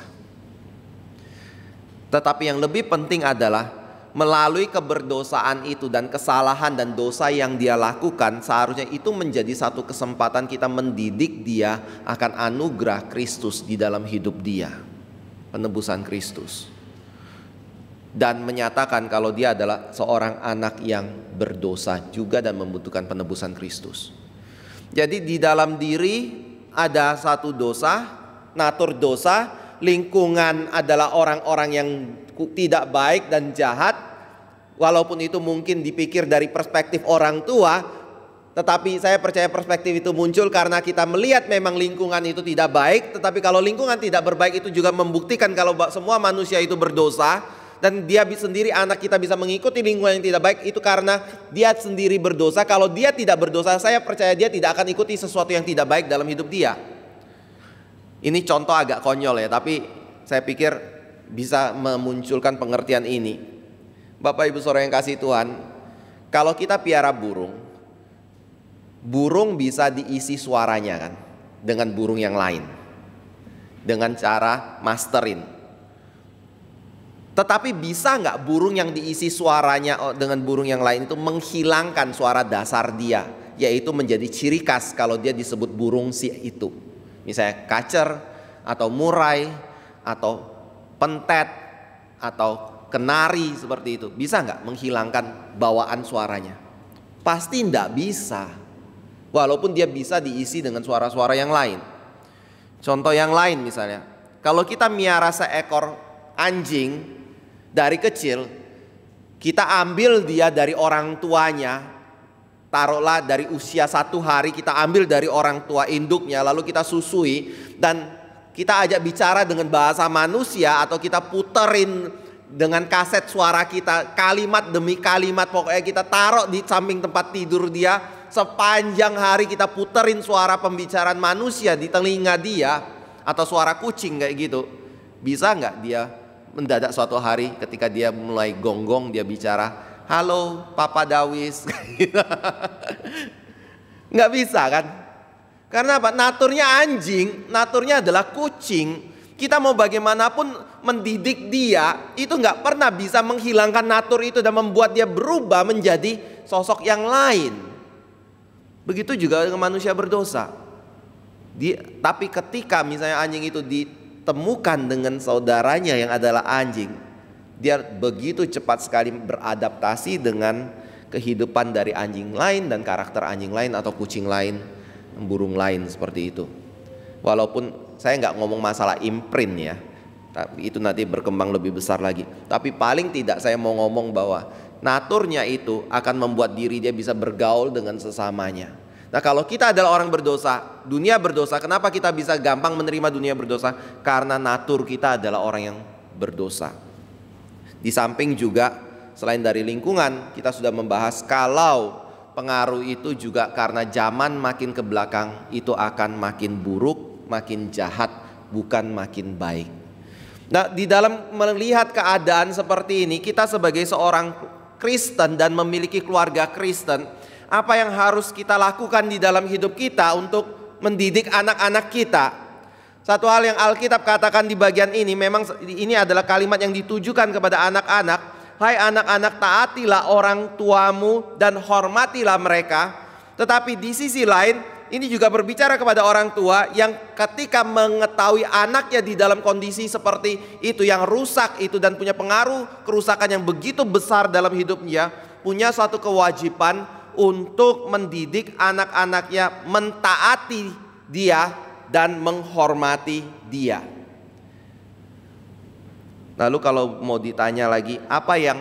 Tetapi yang lebih penting adalah, melalui keberdosaan itu dan kesalahan dan dosa yang dia lakukan, seharusnya itu menjadi satu kesempatan kita mendidik dia akan anugerah Kristus di dalam hidup dia, penebusan Kristus, dan menyatakan kalau dia adalah seorang anak yang berdosa juga dan membutuhkan penebusan Kristus. Jadi di dalam diri ada satu dosa, natur dosa, lingkungan adalah orang-orang yang tidak baik dan jahat. Walaupun itu mungkin dipikir dari perspektif orang tua, tetapi saya percaya perspektif itu muncul karena kita melihat memang lingkungan itu tidak baik. Tetapi kalau lingkungan tidak berbaik, itu juga membuktikan kalau semua manusia itu berdosa, dan dia sendiri, anak kita bisa mengikuti lingkungan yang tidak baik itu karena dia sendiri berdosa. Kalau dia tidak berdosa, saya percaya dia tidak akan ikuti sesuatu yang tidak baik dalam hidup dia. Ini contoh agak konyol ya, tapi saya pikir bisa memunculkan pengertian ini. Bapak Ibu Saudara yang kasih Tuhan, kalau kita piara burung, burung bisa diisi suaranya kan dengan burung yang lain, dengan cara masterin. Tetapi bisa nggak burung yang diisi suaranya dengan burung yang lain itu menghilangkan suara dasar dia, yaitu menjadi ciri khas kalau dia disebut burung si itu. Misalnya kacer, atau murai, atau pentet, atau kenari seperti itu. Bisa nggak menghilangkan bawaan suaranya? Pasti tidak bisa. Walaupun dia bisa diisi dengan suara-suara yang lain. Contoh yang lain misalnya, kalau kita miara seekor anjing dari kecil, kita ambil dia dari orang tuanya, taruhlah dari usia 1 hari, kita ambil dari orang tua induknya, lalu kita susui dan kita ajak bicara dengan bahasa manusia, atau kita puterin dengan kaset suara kita kalimat demi kalimat, pokoknya kita taruh di samping tempat tidur dia, sepanjang hari kita puterin suara pembicaraan manusia di telinga dia, atau suara kucing kayak gitu. Bisa nggak dia mendadak suatu hari ketika dia mulai gonggong dia bicara, halo Papa Dawis? Nggak bisa kan? Karena apa? Naturnya anjing, naturnya adalah kucing. Kita mau bagaimanapun mendidik dia, itu nggak pernah bisa menghilangkan natur itu dan membuat dia berubah menjadi sosok yang lain. Begitu juga dengan manusia berdosa. Tapi ketika misalnya anjing itu ditemukan dengan saudaranya yang adalah anjing, dia begitu cepat sekali beradaptasi dengan kehidupan dari anjing lain dan karakter anjing lain atau kucing lain, burung lain seperti itu. Walaupun saya nggak ngomong masalah imprint ya, tapi itu nanti berkembang lebih besar lagi. Tapi paling tidak saya mau ngomong bahwa naturnya itu akan membuat diri dia bisa bergaul dengan sesamanya. Nah, kalau kita adalah orang berdosa, dunia berdosa, kenapa kita bisa gampang menerima dunia berdosa? Karena natur kita adalah orang yang berdosa. Di samping juga selain dari lingkungan, kita sudah membahas kalau pengaruh itu juga karena zaman makin ke belakang itu akan makin buruk, makin jahat, bukan makin baik. Nah, di dalam melihat keadaan seperti ini, kita sebagai seorang Kristen dan memiliki keluarga Kristen, apa yang harus kita lakukan di dalam hidup kita untuk mendidik anak-anak kita? Satu hal yang Alkitab katakan di bagian ini, memang ini adalah kalimat yang ditujukan kepada anak-anak. Hai anak-anak, taatilah orang tuamu dan hormatilah mereka. Tetapi di sisi lain, ini juga berbicara kepada orang tua yang ketika mengetahui anaknya di dalam kondisi seperti itu, yang rusak itu dan punya pengaruh kerusakan yang begitu besar dalam hidupnya, punya suatu kewajiban untuk mendidik anak-anaknya mentaati dia dan menghormati dia. Lalu kalau mau ditanya lagi, apa yang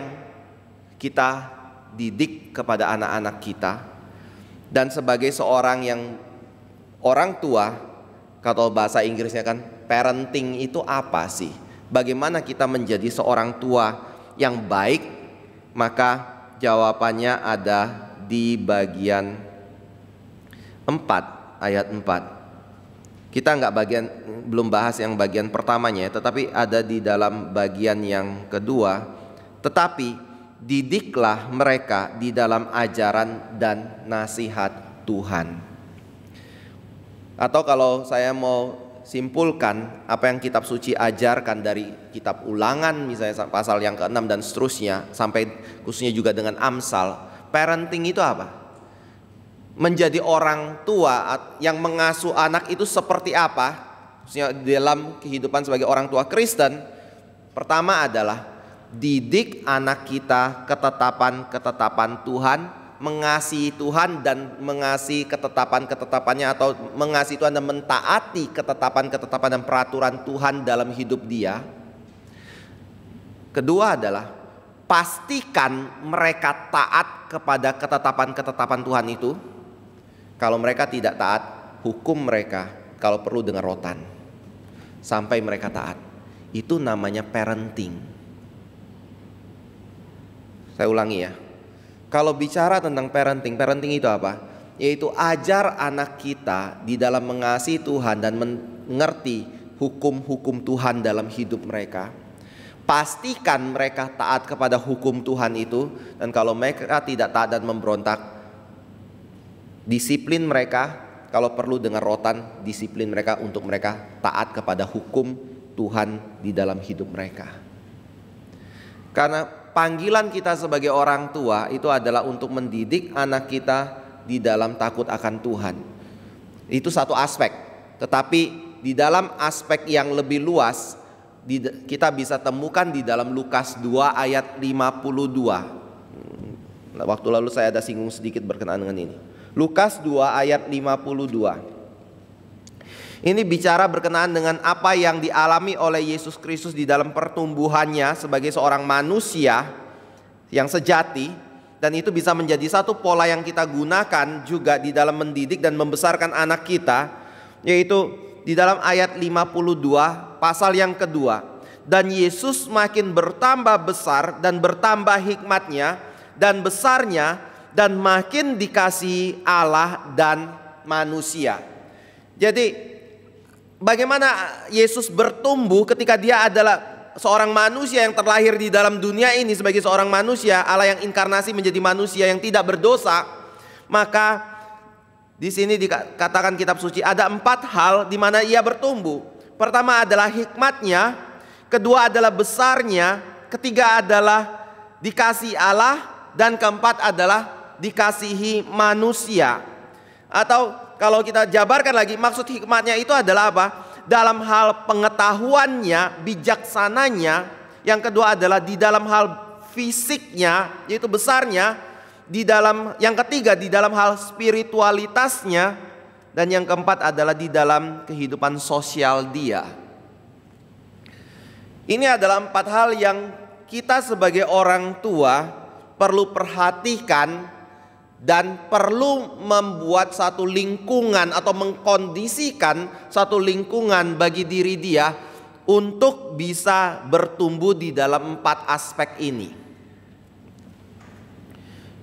kita didik kepada anak-anak kita? Dan sebagai seorang yang orang tua, kalau bahasa Inggrisnya kan parenting itu apa sih? Bagaimana kita menjadi seorang tua yang baik? Maka jawabannya ada di bagian 4 ayat 4. Kita belum bahas yang bagian pertamanya, tetapi ada di dalam bagian yang kedua. Tetapi didiklah mereka di dalam ajaran dan nasihat Tuhan. Atau kalau saya mau simpulkan apa yang kitab suci ajarkan dari kitab Ulangan misalnya pasal yang ke-6 dan seterusnya, sampai khususnya juga dengan Amsal, parenting itu apa? Menjadi orang tua yang mengasuh anak itu seperti apa? Khususnya dalam kehidupan sebagai orang tua Kristen, pertama adalah didik anak kita ketetapan Tuhan, mengasihi Tuhan dan mengasihi ketetapan-ketetapannya, atau mengasihi Tuhan dan mentaati ketetapan-ketetapan dan peraturan Tuhan dalam hidup dia. Kedua adalah pastikan mereka taat kepada ketetapan-ketetapan Tuhan itu. Kalau mereka tidak taat, hukum mereka kalau perlu dengan rotan sampai mereka taat. Itu namanya parenting. Saya ulangi ya. Kalau bicara tentang parenting, parenting itu apa? Yaitu ajar anak kita di dalam mengasihi Tuhan dan mengerti hukum-hukum Tuhan dalam hidup mereka. Pastikan mereka taat kepada hukum Tuhan itu. Dan kalau mereka tidak taat dan memberontak, disiplin mereka, kalau perlu dengan rotan, disiplin mereka untuk mereka taat kepada hukum Tuhan di dalam hidup mereka. Karena panggilan kita sebagai orang tua itu adalah untuk mendidik anak kita di dalam takut akan Tuhan. Itu satu aspek. Tetapi di dalam aspek yang lebih luas, kita bisa temukan di dalam Lukas 2 ayat 52. Waktu lalu saya ada singgung sedikit berkenaan dengan ini. Lukas 2 ayat 52. Ini bicara berkenaan dengan apa yang dialami oleh Yesus Kristus di dalam pertumbuhannya sebagai seorang manusia yang sejati. Dan itu bisa menjadi satu pola yang kita gunakan juga di dalam mendidik dan membesarkan anak kita. Yaitu di dalam ayat 52 pasal yang kedua. Dan Yesus makin bertambah besar dan bertambah hikmatnya dan besarnya, dan makin dikasihi Allah dan manusia. Jadi bagaimana Yesus bertumbuh ketika dia adalah seorang manusia yang terlahir di dalam dunia ini sebagai seorang manusia, Allah yang inkarnasi menjadi manusia yang tidak berdosa. Maka di sini dikatakan kitab suci ada 4 hal di mana ia bertumbuh. Pertama adalah hikmatnya, kedua adalah besarnya, ketiga adalah dikasihi Allah, dan keempat adalah dikasihi manusia. Atau kalau kita jabarkan lagi, maksud hikmatnya itu adalah apa? Dalam hal pengetahuannya, bijaksananya. Yang kedua adalah di dalam hal fisiknya, yaitu besarnya. Yang ketiga di dalam hal spiritualitasnya. Dan yang keempat adalah di dalam kehidupan sosial dia. Ini adalah 4 hal yang kita sebagai orang tua perlu perhatikan dan perlu membuat satu lingkungan atau mengkondisikan satu lingkungan bagi diri dia untuk bisa bertumbuh di dalam 4 aspek ini.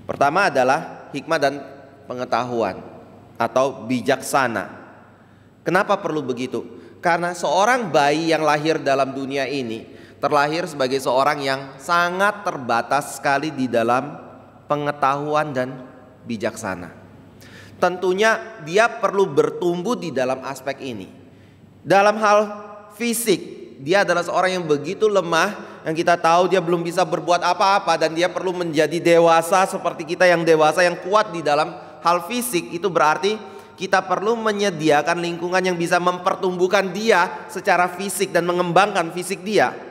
Pertama adalah hikmat dan pengetahuan atau bijaksana. Kenapa perlu begitu? Karena seorang bayi yang lahir dalam dunia ini terlahir sebagai seorang yang sangat terbatas sekali di dalam pengetahuan dan bijaksana. Tentunya dia perlu bertumbuh di dalam aspek ini. Dalam hal fisik, dia adalah seorang yang begitu lemah, yang kita tahu dia belum bisa berbuat apa-apa, dan dia perlu menjadi dewasa seperti kita yang dewasa, yang kuat di dalam hal fisik. Itu berarti kita perlu menyediakan lingkungan yang bisa mempertumbuhkan dia secara fisik dan mengembangkan fisik dia.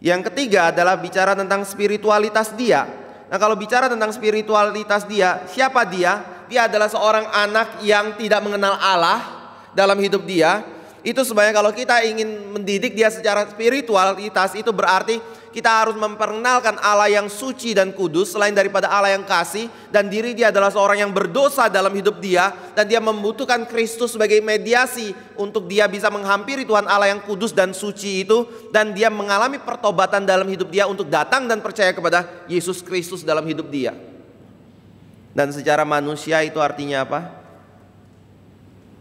Yang ketiga adalah bicara tentang spiritualitas dia. Nah, kalau bicara tentang spiritualitas dia, siapa dia? Dia adalah seorang anak yang tidak mengenal Allah dalam hidup dia. Itu sebenarnya kalau kita ingin mendidik dia secara spiritualitas, itu berarti kita harus memperkenalkan Allah yang suci dan kudus selain daripada Allah yang kasih, dan diri dia adalah seorang yang berdosa dalam hidup dia, dan dia membutuhkan Kristus sebagai mediasi untuk dia bisa menghampiri Tuhan Allah yang kudus dan suci itu, dan dia mengalami pertobatan dalam hidup dia untuk datang dan percaya kepada Yesus Kristus dalam hidup dia. Dan secara manusia itu artinya apa?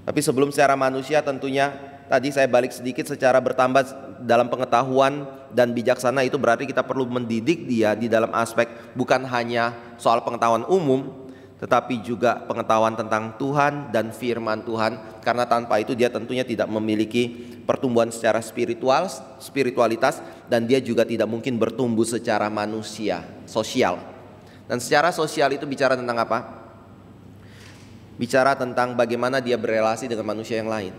Tapi sebelum secara manusia tentunya tadi saya balik sedikit, secara bertambah dalam pengetahuan dan bijaksana itu berarti kita perlu mendidik dia di dalam aspek bukan hanya soal pengetahuan umum, tetapi juga pengetahuan tentang Tuhan dan firman Tuhan. Karena tanpa itu dia tentunya tidak memiliki pertumbuhan secara spiritualitas, dan dia juga tidak mungkin bertumbuh secara manusia, sosial. Dan secara sosial itu bicara tentang apa? Bicara tentang bagaimana dia berelasi dengan manusia yang lain.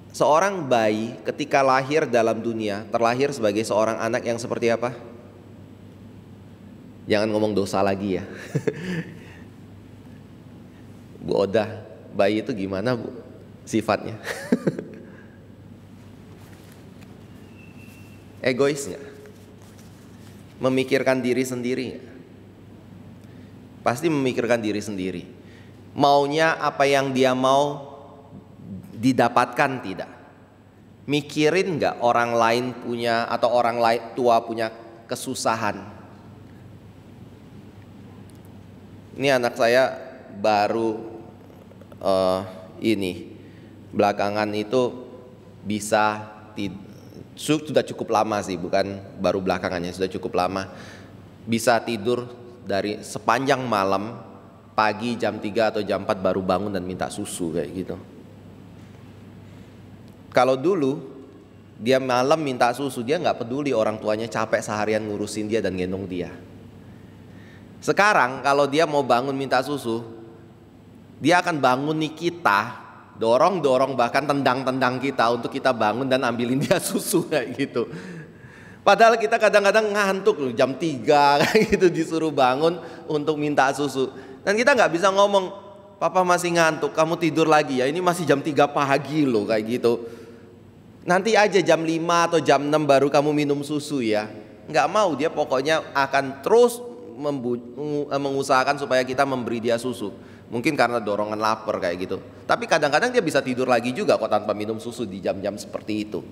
Seorang bayi ketika lahir dalam dunia terlahir sebagai seorang anak yang seperti apa? Jangan ngomong dosa lagi ya. Bu Oda, bayi itu gimana Bu sifatnya? Egois nggak? Memikirkan diri sendiri nggak? Pasti memikirkan diri sendiri. Maunya apa yang dia mau didapatkan tidak. Mikirin nggak orang lain punya, atau orang lain tua punya kesusahan. Ini anak saya baru ini belakangan itu bisa sudah cukup lama sih, bukan baru belakangannya, sudah cukup lama bisa tidur dari sepanjang malam, pagi jam 3 atau jam 4 baru bangun dan minta susu kayak gitu. Kalau dulu dia malam minta susu, dia nggak peduli orang tuanya capek seharian ngurusin dia dan gendong dia. Sekarang kalau dia mau bangun minta susu, dia akan bangun nih kita, dorong bahkan tendang kita untuk kita bangun dan ambilin dia susu kayak gitu. Padahal kita kadang-kadang ngantuk loh, jam 3 kayak gitu disuruh bangun untuk minta susu. Dan kita nggak bisa ngomong, papa masih ngantuk, kamu tidur lagi ya, ini masih jam 3 pagi loh kayak gitu. Nanti aja jam 5 atau jam 6 baru kamu minum susu ya. Nggak mau, dia pokoknya akan terus mengusahakan supaya kita memberi dia susu. Mungkin karena dorongan lapar kayak gitu. Tapi kadang-kadang dia bisa tidur lagi juga kok tanpa minum susu di jam-jam seperti itu.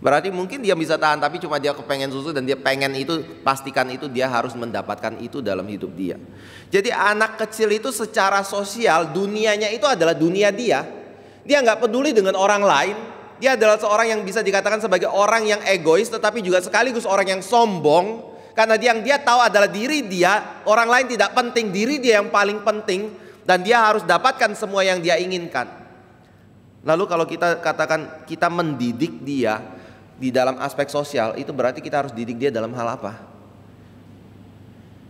Berarti mungkin dia bisa tahan, tapi cuma dia kepengen susu dan dia pengen itu, pastikan itu dia harus mendapatkan itu dalam hidup dia. Jadi anak kecil itu secara sosial dunianya itu adalah dunia dia. Dia nggak peduli dengan orang lain. Dia adalah seorang yang bisa dikatakan sebagai orang yang egois, tetapi juga sekaligus orang yang sombong. Karena yang dia tahu adalah diri dia, orang lain tidak penting, diri dia yang paling penting. Dan dia harus dapatkan semua yang dia inginkan. Lalu kalau kita katakan kita mendidik dia di dalam aspek sosial, itu berarti kita harus didik dia dalam hal apa?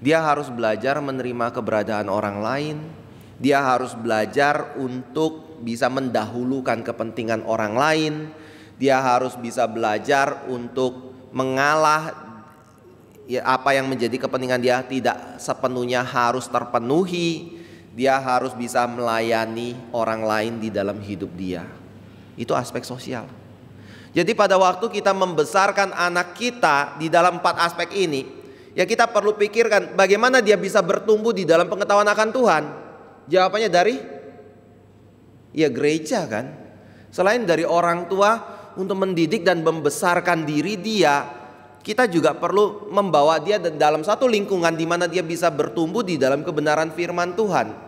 Dia harus belajar menerima keberadaan orang lain. Dia harus belajar untuk bisa mendahulukan kepentingan orang lain. Dia harus bisa belajar untuk mengalah ya, apa yang menjadi kepentingan dia tidak sepenuhnya harus terpenuhi. Dia harus bisa melayani orang lain di dalam hidup dia. Itu aspek sosial. Jadi pada waktu kita membesarkan anak kita di dalam 4 aspek ini, ya kita perlu pikirkan bagaimana dia bisa bertumbuh di dalam pengetahuan akan Tuhan. Jawabannya dari ya gereja kan. Selain dari orang tua untuk mendidik dan membesarkan diri dia, kita juga perlu membawa dia dalam satu lingkungan di mana dia bisa bertumbuh di dalam kebenaran firman Tuhan.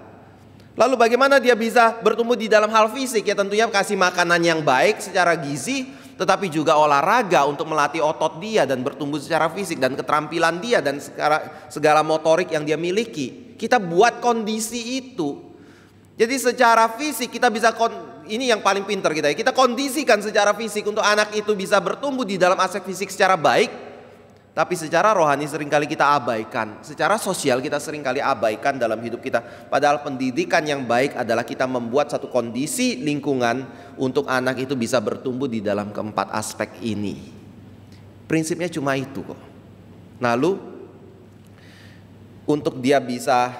Lalu bagaimana dia bisa bertumbuh di dalam hal fisik? Ya tentunya kasih makanan yang baik secara gizi, tetapi juga olahraga untuk melatih otot dia dan bertumbuh secara fisik dan keterampilan dia dan segala motorik yang dia miliki. Kita buat kondisi itu. Jadi secara fisik kita bisa, ini yang paling pintar kita ya, kita kondisikan secara fisik untuk anak itu bisa bertumbuh di dalam aspek fisik secara baik. Tapi secara rohani seringkali kita abaikan. Secara sosial kita seringkali abaikan dalam hidup kita. Padahal pendidikan yang baik adalah kita membuat satu kondisi lingkungan untuk anak itu bisa bertumbuh di dalam keempat aspek ini. Prinsipnya cuma itu kok. Lalu untuk dia bisa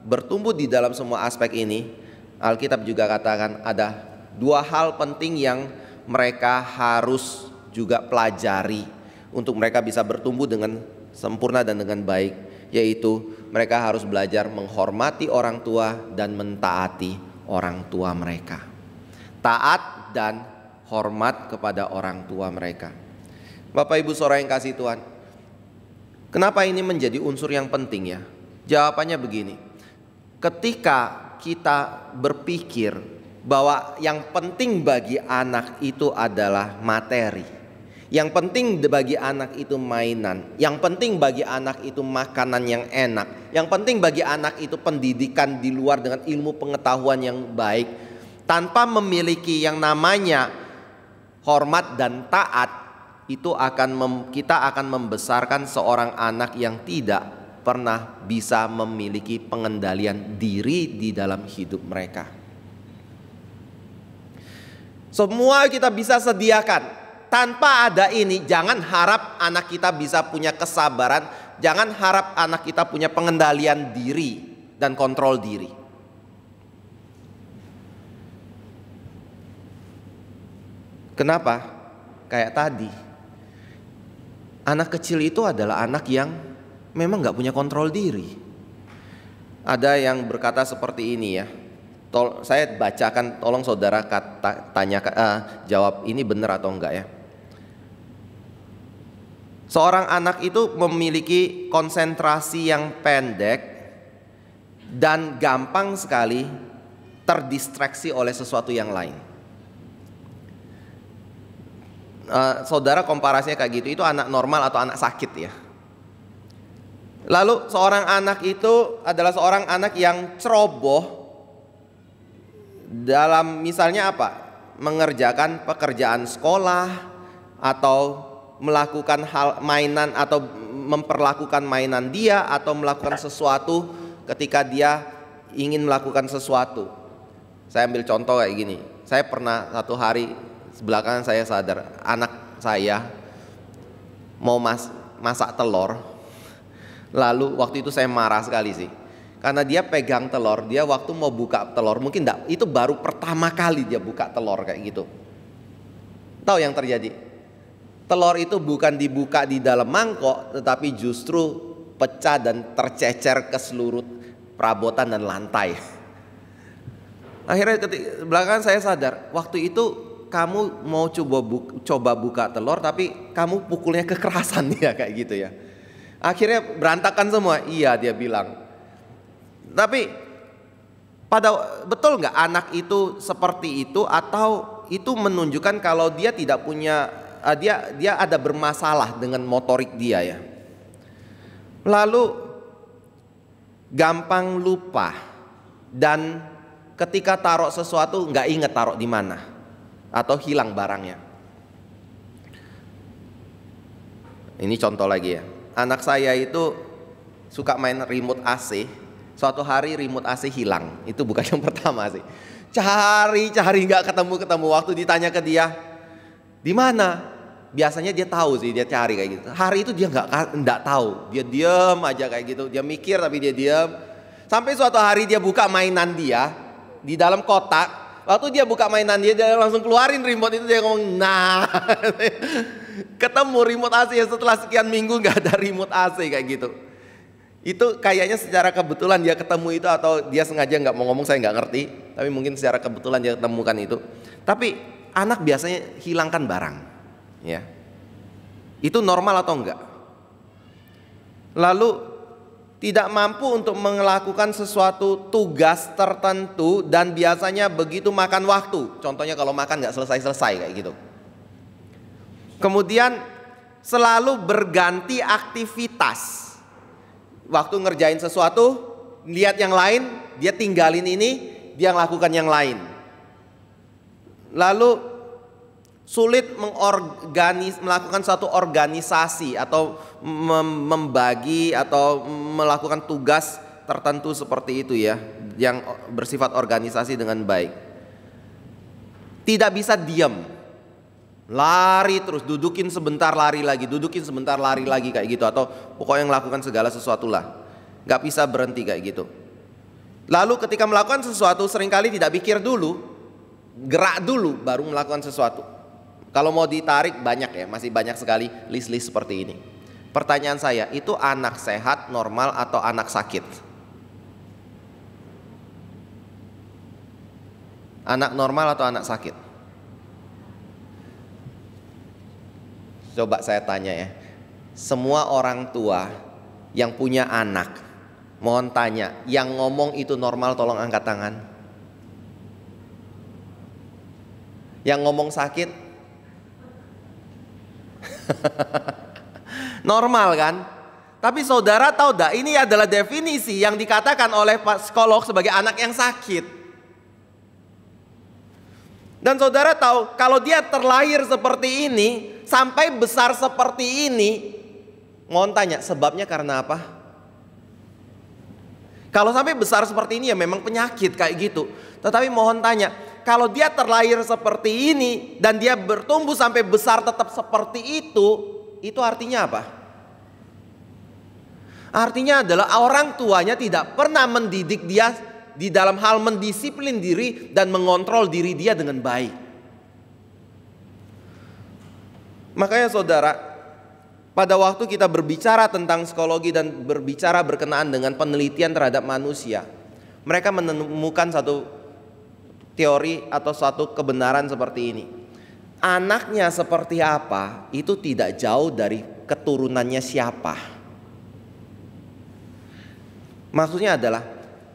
bertumbuh di dalam semua aspek ini, Alkitab juga katakan ada 2 hal penting yang mereka harus juga pelajari untuk mereka bisa bertumbuh dengan sempurna dan dengan baik, yaitu mereka harus belajar menghormati orang tua dan mentaati orang tua mereka. Taat dan hormat kepada orang tua mereka. Bapak Ibu saudara yang kasih Tuhan, kenapa ini menjadi unsur yang penting ya? Jawabannya begini, ketika kita berpikir bahwa yang penting bagi anak itu adalah materi, yang penting bagi anak itu mainan, yang penting bagi anak itu makanan yang enak, yang penting bagi anak itu pendidikan di luar dengan ilmu pengetahuan yang baik, tanpa memiliki yang namanya hormat dan taat, itu kita akan membesarkan seorang anak yang tidak pernah bisa memiliki pengendalian diri di dalam hidup mereka. Semua kita bisa sediakan. Tanpa ada ini, jangan harap anak kita bisa punya kesabaran, jangan harap anak kita punya pengendalian diri dan kontrol diri. Kenapa? Kayak tadi, anak kecil itu adalah anak yang memang gak punya kontrol diri. Ada yang berkata seperti ini ya. Saya bacakan, tolong saudara jawab ini benar atau enggak ya. Seorang anak itu memiliki konsentrasi yang pendek dan gampang sekali terdistraksi oleh sesuatu yang lain. Saudara komparasinya kayak gitu, itu anak normal atau anak sakit ya. Lalu seorang anak itu adalah seorang anak yang ceroboh dalam misalnya apa? Mengerjakan pekerjaan sekolah atau melakukan hal mainan atau memperlakukan mainan dia atau melakukan sesuatu ketika dia ingin melakukan sesuatu. Saya ambil contoh kayak gini. Saya pernah satu hari belakangan saya sadar anak saya mau masak telur. Lalu waktu itu saya marah sekali sih, karena dia pegang telur, dia waktu mau buka telur mungkin enggak, itu baru pertama kali dia buka telur kayak gitu. Tahu yang terjadi? Telur itu bukan dibuka di dalam mangkok, tetapi justru pecah dan tercecer ke seluruh perabotan dan lantai. Akhirnya belakangan saya sadar, waktu itu kamu mau coba buka telur, tapi kamu pukulnya kekerasan ya kayak gitu ya. Akhirnya berantakan semua. Iya, dia bilang. Tapi betul nggak anak itu seperti itu, atau itu menunjukkan kalau dia tidak punya dia ada bermasalah dengan motorik dia ya. Lalu gampang lupa, dan ketika taruh sesuatu nggak inget taruh di mana, atau hilang barangnya. Ini contoh lagi ya. Anak saya itu suka main remote AC. Suatu hari remote AC hilang. Itu bukan yang pertama sih. Cari nggak ketemu. Waktu ditanya ke dia, di mana? Biasanya dia tahu sih, dia cari kayak gitu. Hari itu dia nggak tahu. Dia diam aja kayak gitu. Dia mikir tapi dia diam. Sampai suatu hari dia buka mainan dia di dalam kotak. Waktu dia buka mainan dia langsung keluarin remote itu, dia ngomong, nah. Ketemu remote AC ya, setelah sekian minggu nggak ada remote AC kayak gitu. Itu kayaknya secara kebetulan dia ketemu itu, atau dia sengaja nggak mau ngomong, saya nggak ngerti. Tapi mungkin secara kebetulan dia ketemukan itu. Tapi anak biasanya hilangkan barang, ya. Itu normal atau enggak? Lalu tidak mampu untuk melakukan sesuatu tugas tertentu, dan biasanya begitu makan waktu. Contohnya kalau makan nggak selesai kayak gitu. Kemudian selalu berganti aktivitas. Waktu ngerjain sesuatu, lihat yang lain, dia tinggalin ini, dia melakukan yang lain. Lalu sulit melakukan satu organisasi atau membagi atau melakukan tugas tertentu seperti itu ya, yang bersifat organisasi dengan baik. Tidak bisa diam. Lari terus, dudukin sebentar lari lagi, dudukin sebentar lari lagi kayak gitu, atau pokoknya melakukan segala sesuatu lah. Gak bisa berhenti kayak gitu. Lalu ketika melakukan sesuatu seringkali tidak pikir dulu, gerak dulu baru melakukan sesuatu. Kalau mau ditarik banyak ya, masih banyak sekali list-list seperti ini. Pertanyaan saya, itu anak sehat, normal, atau anak sakit? Anak normal atau anak sakit? Coba saya tanya ya, semua orang tua yang punya anak, mohon tanya, yang ngomong itu normal tolong angkat tangan. Yang ngomong sakit? Normal kan? Tapi saudara tahu tidak, ini adalah definisi yang dikatakan oleh psikolog sebagai anak yang sakit. Dan saudara tahu, kalau dia terlahir seperti ini, sampai besar seperti ini, mohon tanya, sebabnya karena apa? Kalau sampai besar seperti ini ya memang penyakit kayak gitu. Tetapi mohon tanya, kalau dia terlahir seperti ini dan dia bertumbuh sampai besar tetap seperti itu artinya apa? Artinya adalah orang tuanya tidak pernah mendidik dia di dalam hal mendisiplin diri dan mengontrol diri dia dengan baik. Makanya saudara, pada waktu kita berbicara tentang psikologi dan berbicara berkenaan dengan penelitian terhadap manusia, mereka menemukan satu teori atau suatu kebenaran seperti ini. Anaknya seperti apa itu tidak jauh dari keturunannya siapa. Maksudnya adalah,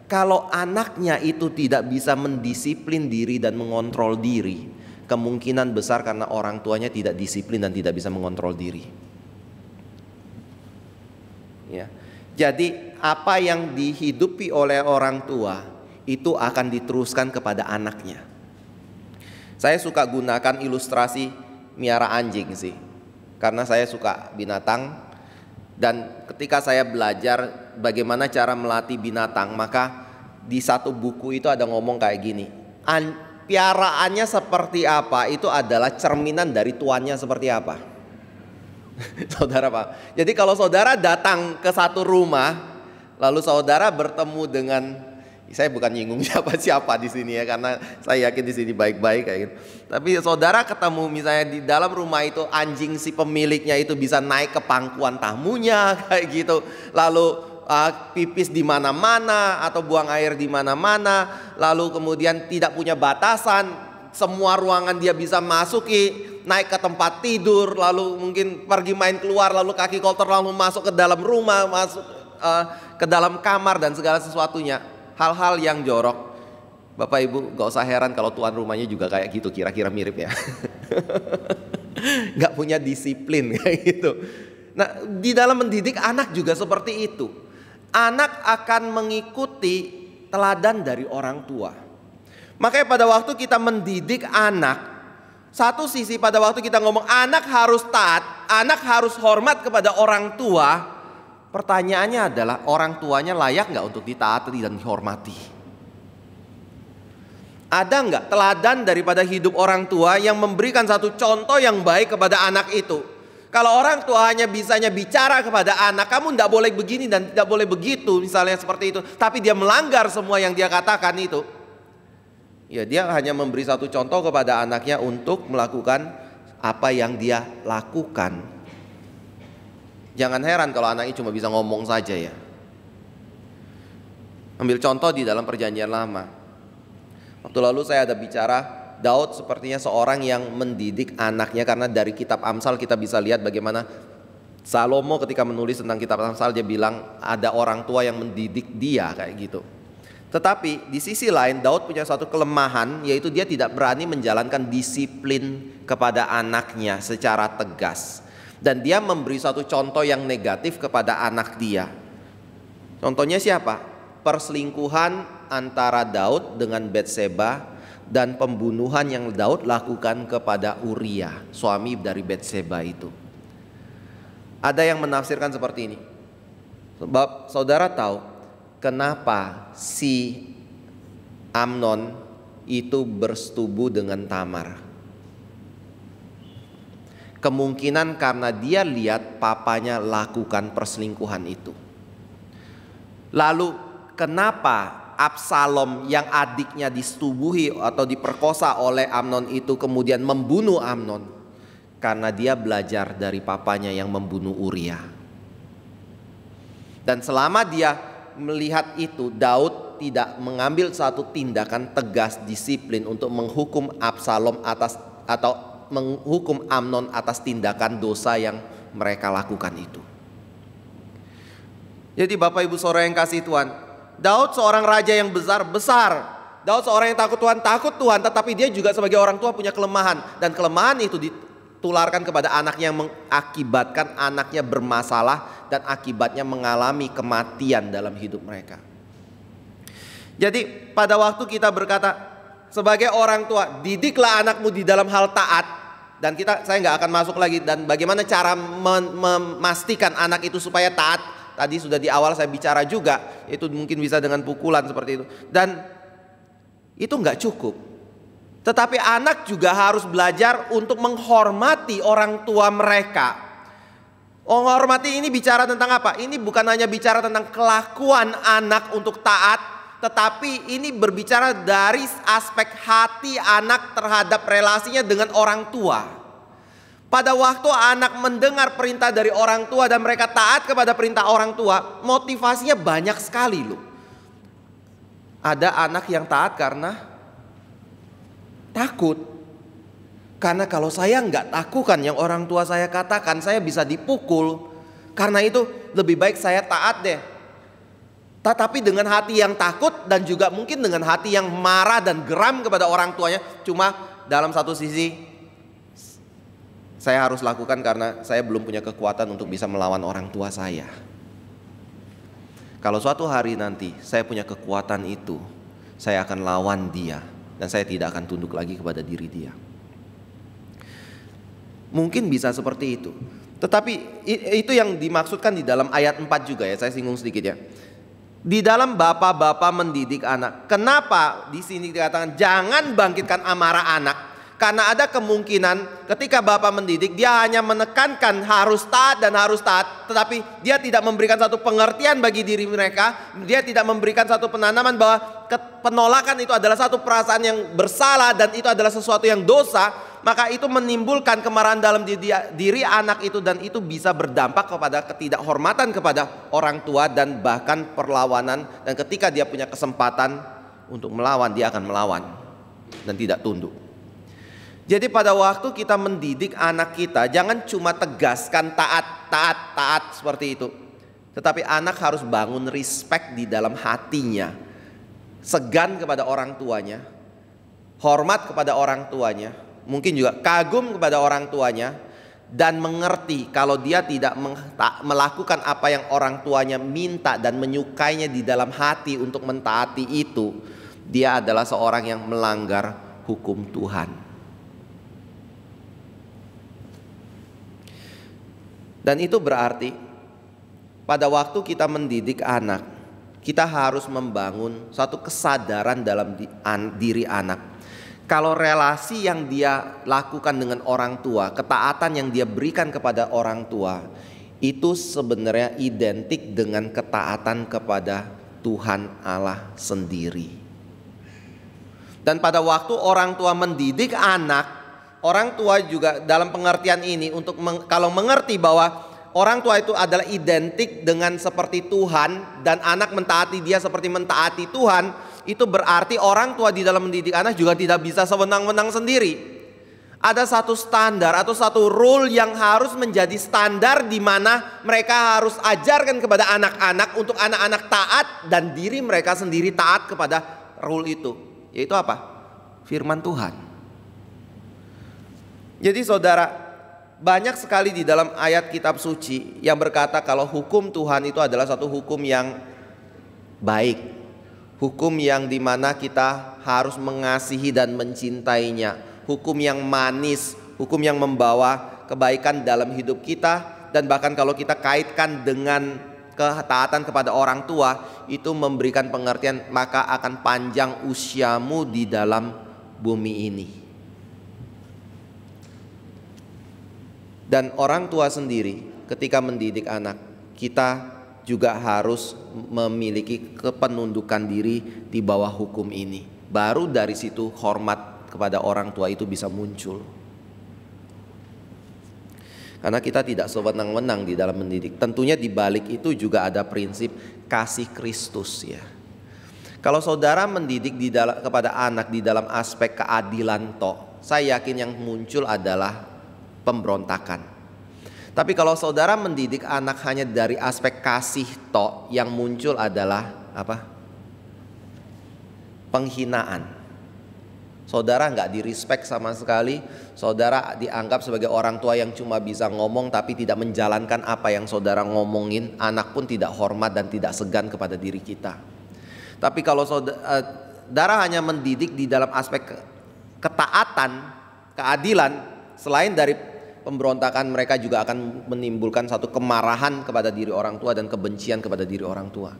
kalau anaknya itu tidak bisa mendisiplin diri dan mengontrol diri, kemungkinan besar karena orang tuanya tidak disiplin dan tidak bisa mengontrol diri. Ya. Jadi apa yang dihidupi oleh orang tua itu akan diteruskan kepada anaknya. Saya suka gunakan ilustrasi miara anjing sih, karena saya suka binatang. Dan ketika saya belajar bagaimana cara melatih binatang, maka di satu buku itu ada ngomong kayak gini, piaraannya seperti apa itu adalah cerminan dari tuannya seperti apa. Saudara Pak. Jadi kalau saudara datang ke satu rumah, lalu saudara bertemu dengan, saya bukan nyinggung siapa-siapa di sini ya, karena saya yakin di sini baik-baik kayak gitu. Tapi saudara ketemu misalnya di dalam rumah itu anjing si pemiliknya itu bisa naik ke pangkuan tamunya kayak gitu. Lalu pipis di mana-mana atau buang air di mana-mana, lalu kemudian tidak punya batasan, semua ruangan dia bisa masuki, naik ke tempat tidur, lalu mungkin pergi main keluar, lalu kaki kotor lalu masuk ke dalam rumah, masuk ke dalam kamar dan segala sesuatunya. Hal-hal yang jorok. Bapak Ibu gak usah heran kalau tuan rumahnya juga kayak gitu, kira-kira mirip ya. Gak punya disiplin kayak gitu. Nah, di dalam mendidik anak juga seperti itu. Anak akan mengikuti teladan dari orang tua. Makanya pada waktu kita mendidik anak, satu sisi pada waktu kita ngomong anak harus taat, anak harus hormat kepada orang tua, pertanyaannya adalah orang tuanya layak nggak untuk ditaati dan dihormati? Ada nggak teladan daripada hidup orang tua yang memberikan satu contoh yang baik kepada anak itu? Kalau orang tua hanya bisanya bicara kepada anak, kamu tidak boleh begini dan tidak boleh begitu, misalnya seperti itu, tapi dia melanggar semua yang dia katakan itu, ya dia hanya memberi satu contoh kepada anaknya untuk melakukan apa yang dia lakukan. Jangan heran kalau anaknya cuma bisa ngomong saja ya. Ambil contoh di dalam Perjanjian Lama. Waktu lalu saya ada bicara, Daud sepertinya seorang yang mendidik anaknya, karena dari kitab Amsal kita bisa lihat bagaimana Salomo ketika menulis tentang kitab Amsal dia bilang ada orang tua yang mendidik dia kayak gitu. Tetapi di sisi lain Daud punya satu kelemahan, yaitu dia tidak berani menjalankan disiplin kepada anaknya secara tegas. Dan dia memberi satu contoh yang negatif kepada anak dia. Contohnya siapa? Perselingkuhan antara Daud dengan Batseba dan pembunuhan yang Daud lakukan kepada Uria, suami dari Batseba itu. Ada yang menafsirkan seperti ini. Sebab saudara tahu kenapa si Amnon itu bersetubuh dengan Tamar? Kemungkinan karena dia lihat papanya lakukan perselingkuhan itu. Lalu kenapa Absalom yang adiknya disetubuhi atau diperkosa oleh Amnon itu kemudian membunuh Amnon? Karena dia belajar dari papanya yang membunuh Uria. Dan selama dia melihat itu, Daud tidak mengambil satu tindakan tegas disiplin untuk menghukum Absalom atas atau menghukum Amnon atas tindakan dosa yang mereka lakukan itu. Jadi Bapak Ibu Saudara yang kasih Tuhan, Daud seorang raja yang besar. Daud seorang yang takut Tuhan, tetapi dia juga sebagai orang tua punya kelemahan. Dan kelemahan itu ditularkan kepada anaknya yang mengakibatkan anaknya bermasalah dan akibatnya mengalami kematian dalam hidup mereka. Jadi pada waktu kita berkata sebagai orang tua, didiklah anakmu di dalam hal taat. Dan saya nggak akan masuk lagi dan bagaimana cara memastikan anak itu supaya taat. Tadi sudah di awal saya bicara juga, itu mungkin bisa dengan pukulan seperti itu. Dan itu nggak cukup. Tetapi anak juga harus belajar untuk menghormati orang tua mereka. Menghormati ini bicara tentang apa? Ini bukan hanya bicara tentang kelakuan anak untuk taat, tetapi ini berbicara dari aspek hati anak terhadap relasinya dengan orang tua. Pada waktu anak mendengar perintah dari orang tua dan mereka taat kepada perintah orang tua, motivasinya banyak sekali loh. Ada anak yang taat karena takut. Karena kalau saya nggak lakukan yang orang tua saya katakan, saya bisa dipukul. Karena itu lebih baik saya taat deh. Tetapi dengan hati yang takut dan juga mungkin dengan hati yang marah dan geram kepada orang tuanya. Cuma dalam satu sisi, saya harus lakukan karena saya belum punya kekuatan untuk bisa melawan orang tua saya. Kalau suatu hari nanti saya punya kekuatan itu, saya akan lawan dia dan saya tidak akan tunduk lagi kepada diri dia. Mungkin bisa seperti itu. Tetapi itu yang dimaksudkan di dalam ayat 4 juga ya, saya singgung sedikit ya. Di dalam bapak-bapak mendidik anak. Kenapa di sini dikatakan jangan bangkitkan amarah anak? Karena ada kemungkinan ketika Bapak mendidik, dia hanya menekankan harus taat dan harus taat, tetapi dia tidak memberikan satu pengertian bagi diri mereka. Dia tidak memberikan satu penanaman bahwa penolakan itu adalah satu perasaan yang bersalah dan itu adalah sesuatu yang dosa. Maka itu menimbulkan kemarahan dalam diri anak itu, dan itu bisa berdampak kepada ketidakhormatan kepada orang tua dan bahkan perlawanan. Dan ketika dia punya kesempatan untuk melawan, dia akan melawan dan tidak tunduk. Jadi pada waktu kita mendidik anak kita, jangan cuma tegaskan taat seperti itu. Tetapi anak harus bangun respect di dalam hatinya. Segan kepada orang tuanya, hormat kepada orang tuanya, mungkin juga kagum kepada orang tuanya, dan mengerti kalau dia tidak melakukan apa yang orang tuanya minta dan menyukainya di dalam hati untuk mentaati itu, dia adalah seorang yang melanggar hukum Tuhan. Dan itu berarti pada waktu kita mendidik anak, kita harus membangun satu kesadaran dalam diri anak. Kalau relasi yang dia lakukan dengan orang tua, ketaatan yang dia berikan kepada orang tua, itu sebenarnya identik dengan ketaatan kepada Tuhan Allah sendiri. Dan pada waktu orang tua mendidik anak, orang tua juga dalam pengertian ini kalau mengerti bahwa orang tua itu adalah identik dengan seperti Tuhan dan anak mentaati dia seperti mentaati Tuhan, itu berarti orang tua di dalam mendidik anak juga tidak bisa sewenang-wenang sendiri. Ada satu standar atau satu rule yang harus menjadi standar di mana mereka harus ajarkan kepada anak-anak untuk anak-anak taat dan diri mereka sendiri taat kepada rule itu. Yaitu apa? Firman Tuhan. Jadi saudara, banyak sekali di dalam ayat kitab suci yang berkata kalau hukum Tuhan itu adalah satu hukum yang baik. Hukum yang dimana kita harus mengasihi dan mencintainya. Hukum yang manis, hukum yang membawa kebaikan dalam hidup kita. Dan bahkan kalau kita kaitkan dengan ketaatan kepada orang tua, itu memberikan pengertian maka akan panjang usiamu di dalam bumi ini. Dan orang tua sendiri ketika mendidik anak, kita juga harus memiliki kepenundukan diri di bawah hukum ini. Baru dari situ hormat kepada orang tua itu bisa muncul. Karena kita tidak sewenang-wenang di dalam mendidik. Tentunya di balik itu juga ada prinsip kasih Kristus ya. Kalau saudara mendidik kepada anak di dalam aspek keadilan saya yakin yang muncul adalah pemberontakan. Tapi kalau saudara mendidik anak hanya dari aspek kasih yang muncul adalah apa? Penghinaan. Saudara nggak direspek sama sekali. Saudara dianggap sebagai orang tua yang cuma bisa ngomong tapi tidak menjalankan apa yang saudara ngomongin. Anak pun tidak hormat dan tidak segan kepada diri kita. Tapi kalau saudara hanya mendidik di dalam aspek ketaatan, keadilan, selain dari pemberontakan, mereka juga akan menimbulkan satu kemarahan kepada diri orang tua dan kebencian kepada diri orang tua.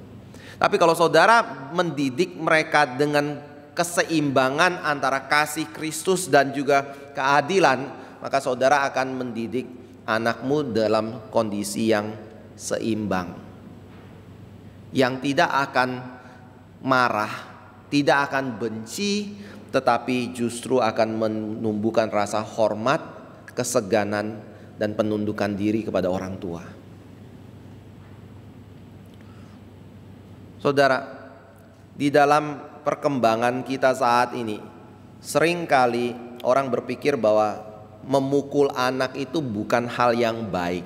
Tapi kalau saudara mendidik mereka dengan keseimbangan antara kasih Kristus dan juga keadilan, maka saudara akan mendidik anakmu dalam kondisi yang seimbang, yang tidak akan marah, tidak akan benci, tetapi justru akan menumbuhkan rasa hormat, keseganan, dan penundukan diri kepada orang tua. Saudara, di dalam perkembangan kita saat ini, seringkali orang berpikir bahwa memukul anak itu bukan hal yang baik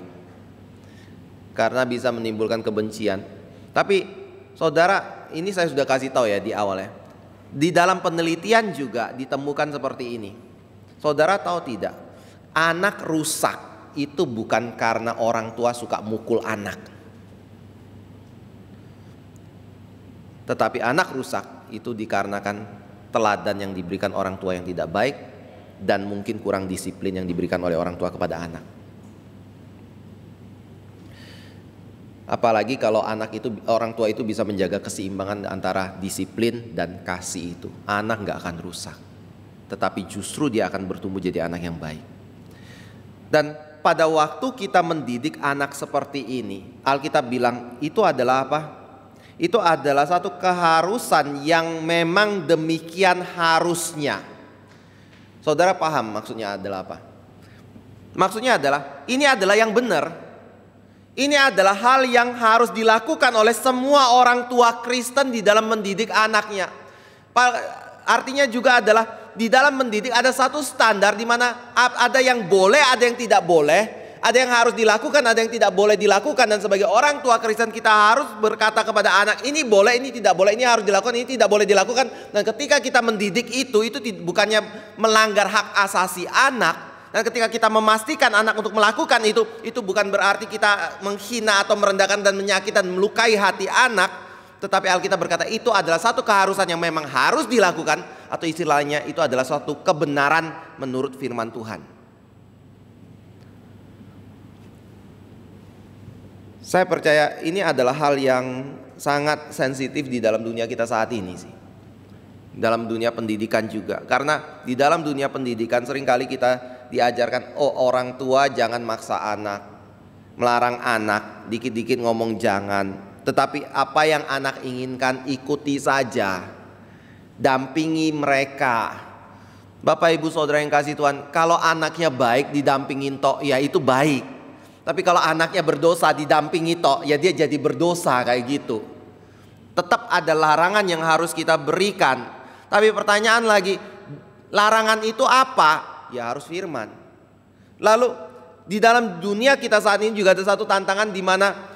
karena bisa menimbulkan kebencian. Tapi saudara, ini saya sudah kasih tahu ya di awal ya. Di dalam penelitian juga ditemukan seperti ini. Saudara tahu tidak? Anak rusak itu bukan karena orang tua suka mukul anak. Tetapi anak rusak itu dikarenakan teladan yang diberikan orang tua yang tidak baik dan mungkin kurang disiplin yang diberikan oleh orang tua kepada anak. Apalagi kalau orang tua itu bisa menjaga keseimbangan antara disiplin dan kasih itu, anak nggak akan rusak. tetapi justru dia akan bertumbuh jadi anak yang baik. Dan pada waktu kita mendidik anak seperti ini, Alkitab bilang itu adalah apa? Itu adalah satu keharusan yang memang demikian harusnya. Saudara paham maksudnya adalah apa? Maksudnya adalah ini adalah yang benar. Ini adalah hal yang harus dilakukan oleh semua orang tua Kristen di dalam mendidik anaknya. Artinya juga adalah di dalam mendidik ada satu standar di mana ada yang boleh, ada yang tidak boleh, ada yang harus dilakukan, ada yang tidak boleh dilakukan. Dan sebagai orang tua Kristen kita harus berkata kepada anak, ini boleh, ini tidak boleh, ini harus dilakukan, ini tidak boleh dilakukan. Dan ketika kita mendidik itu bukannya melanggar hak asasi anak. Dan ketika kita memastikan anak untuk melakukan itu bukan berarti kita menghina atau merendahkan dan menyakitkan dan melukai hati anak. Tetapi Alkitab berkata itu adalah satu keharusan yang memang harus dilakukan, atau istilahnya itu adalah suatu kebenaran menurut firman Tuhan. Saya percaya ini adalah hal yang sangat sensitif di dalam dunia kita saat ini sih. Dalam dunia pendidikan juga. Karena di dalam dunia pendidikan seringkali kita diajarkan, orang tua jangan maksa anak, melarang anak, dikit-dikit ngomong jangan. Tetapi apa yang anak inginkan ikuti saja, dampingi mereka. Bapak ibu saudara yang kasih Tuhan, kalau anaknya baik didampingin tok, ya itu baik. Tapi kalau anaknya berdosa didampingi tok, ya dia jadi berdosa kayak gitu. Tetap ada larangan yang harus kita berikan. Tapi pertanyaan lagi, larangan itu apa? Ya harus firman. Lalu di dalam dunia kita saat ini juga ada satu tantangan di mana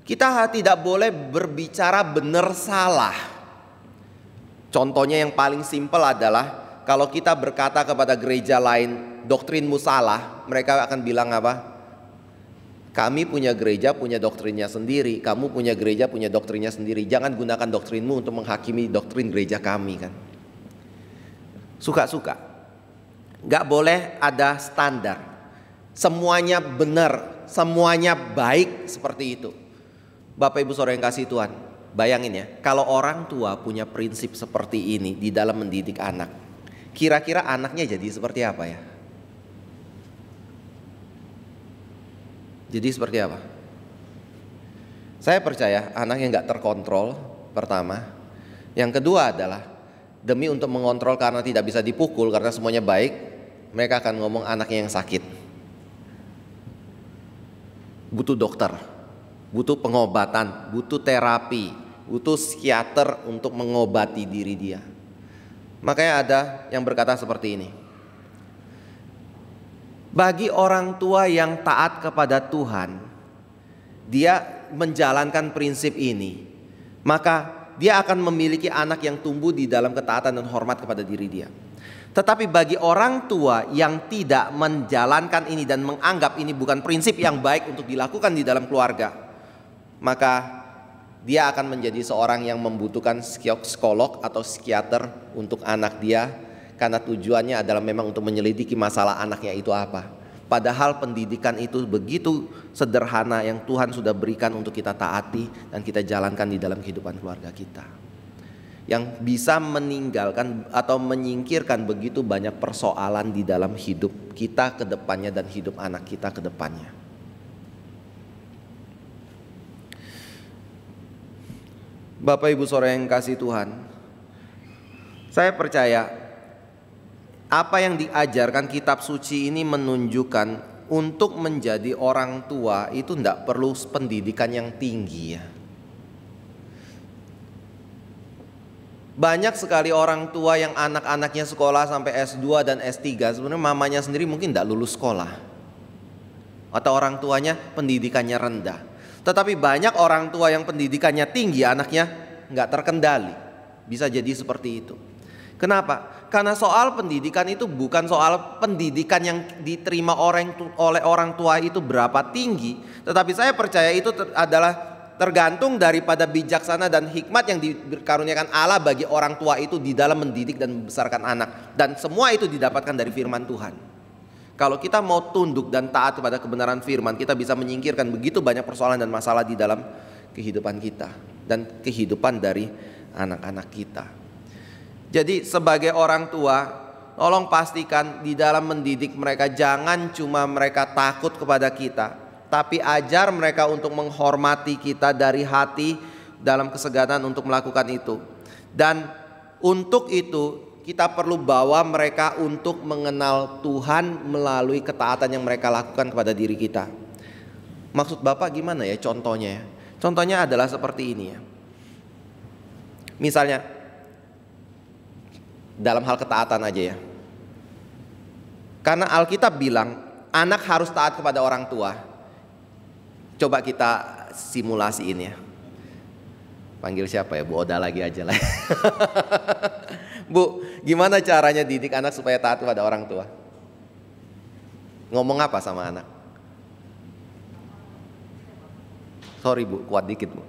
kita tidak boleh berbicara benar salah. Contohnya yang paling simpel adalah kalau kita berkata kepada gereja lain, doktrinmu salah, mereka akan bilang apa? Kami punya gereja punya doktrinnya sendiri, kamu punya gereja punya doktrinnya sendiri. Jangan gunakan doktrinmu untuk menghakimi doktrin gereja kami kan. Suka-suka. Gak boleh ada standar. Semuanya benar, semuanya baik seperti itu. Bapak ibu saudara yang kasih Tuhan, bayangin ya, kalau orang tua punya prinsip seperti ini di dalam mendidik anak, kira-kira anaknya jadi seperti apa ya? Jadi seperti apa? Saya percaya anaknya gak terkontrol, pertama. Yang kedua adalah demi untuk mengontrol karena tidak bisa dipukul karena semuanya baik, mereka akan ngomong anaknya yang sakit, butuh dokter, butuh pengobatan, butuh terapi, butuh psikiater untuk mengobati diri dia. Makanya ada yang berkata seperti ini, bagi orang tua yang taat kepada Tuhan, dia menjalankan prinsip ini, maka dia akan memiliki anak yang tumbuh di dalam ketaatan dan hormat kepada diri dia. Tetapi bagi orang tua yang tidak menjalankan ini dan menganggap ini bukan prinsip yang baik untuk dilakukan di dalam keluarga, maka dia akan menjadi seorang yang membutuhkan psikolog atau psikiater untuk anak dia, karena tujuannya adalah memang untuk menyelidiki masalah anaknya itu apa. Padahal pendidikan itu begitu sederhana yang Tuhan sudah berikan untuk kita taati dan kita jalankan di dalam kehidupan keluarga kita, yang bisa meninggalkan atau menyingkirkan begitu banyak persoalan di dalam hidup kita ke depannya dan hidup anak kita ke depannya. Bapak ibu saudara yang kasih Tuhan, saya percaya apa yang diajarkan kitab suci ini menunjukkan untuk menjadi orang tua itu tidak perlu pendidikan yang tinggi ya. Banyak sekali orang tua yang anak-anaknya sekolah sampai S2 dan S3, sebenarnya mamanya sendiri mungkin tidak lulus sekolah, atau orang tuanya pendidikannya rendah. Tetapi banyak orang tua yang pendidikannya tinggi, anaknya nggak terkendali. Bisa jadi seperti itu. Kenapa? Karena soal pendidikan itu bukan soal pendidikan yang diterima oleh orang tua itu berapa tinggi, tetapi saya percaya itu adalah tergantung daripada bijaksana dan hikmat yang dikaruniakan Allah bagi orang tua itu di dalam mendidik dan membesarkan anak. Dan semua itu didapatkan dari firman Tuhan. Kalau kita mau tunduk dan taat kepada kebenaran firman, kita bisa menyingkirkan begitu banyak persoalan dan masalah di dalam kehidupan kita dan kehidupan dari anak-anak kita. Jadi sebagai orang tua, tolong pastikan di dalam mendidik mereka jangan cuma mereka takut kepada kita, tapi ajar mereka untuk menghormati kita dari hati dalam keseganan untuk melakukan itu. Dan untuk itu kita perlu bawa mereka untuk mengenal Tuhan melalui ketaatan yang mereka lakukan kepada diri kita. Maksud Bapak gimana ya contohnya ya? Contohnya adalah seperti ini ya. Misalnya dalam hal ketaatan aja ya. Karena Alkitab bilang anak harus taat kepada orang tua. Coba kita simulasiin ya. Panggil siapa ya? Bu Oda lagi aja lah. Bu, gimana caranya didik anak supaya taat kepada orang tua? Ngomong apa sama anak? Sorry Bu, kuat dikit Bu.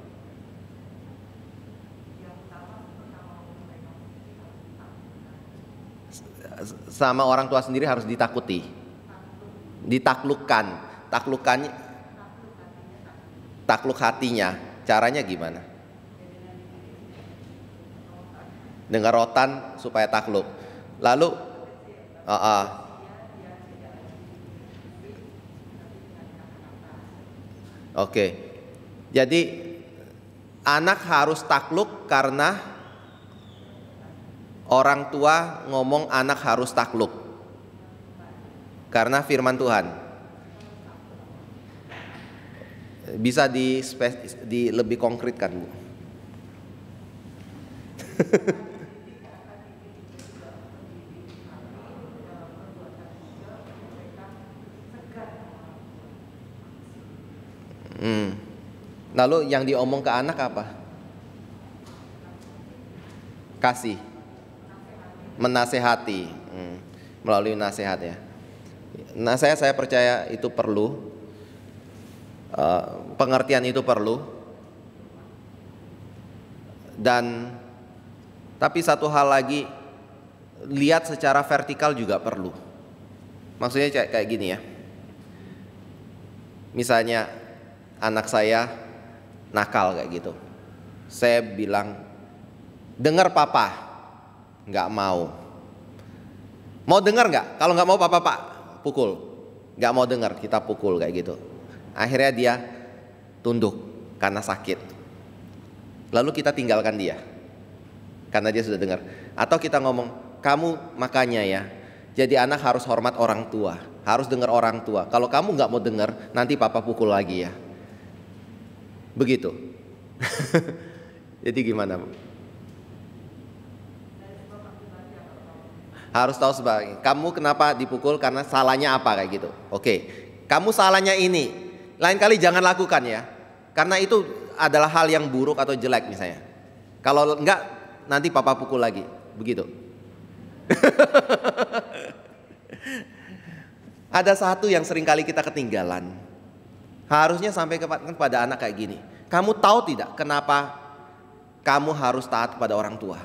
Sama orang tua sendiri harus ditakuti, ditaklukkan, takluk hatinya. Caranya gimana? Dengar rotan supaya takluk. Lalu, oke. Jadi anak harus takluk karena orang tua ngomong anak harus takluk karena firman Tuhan. Bisa di lebih konkretkan Bu? Lalu yang diomong ke anak apa? Kasih, menasehati, melalui nasihat ya. Nasihat saya percaya itu perlu, pengertian itu perlu, dan tapi satu hal lagi, lihat secara vertikal juga perlu. Maksudnya kayak gini ya. Misalnya anak saya nakal kayak gitu, saya bilang dengar papa, nggak mau. Mau dengar nggak? Kalau nggak mau papa pukul. Nggak mau dengar, kita pukul kayak gitu. Akhirnya dia tunduk karena sakit. Lalu kita tinggalkan dia karena dia sudah dengar. Atau kita ngomong, kamu makanya ya, jadi anak harus hormat orang tua, harus dengar orang tua. Kalau kamu nggak mau dengar, nanti papa pukul lagi ya. Begitu. Jadi gimana Bu? Harus tahu sebagai kamu kenapa dipukul, karena salahnya apa kayak gitu. Oke, kamu salahnya ini, lain kali jangan lakukan ya, karena itu adalah hal yang buruk atau jelek misalnya. Kalau enggak nanti papa pukul lagi, begitu. Ada satu yang sering kali kita ketinggalan. Harusnya sampai kepada anak kayak gini. Kamu tahu tidak kenapa kamu harus taat kepada orang tua?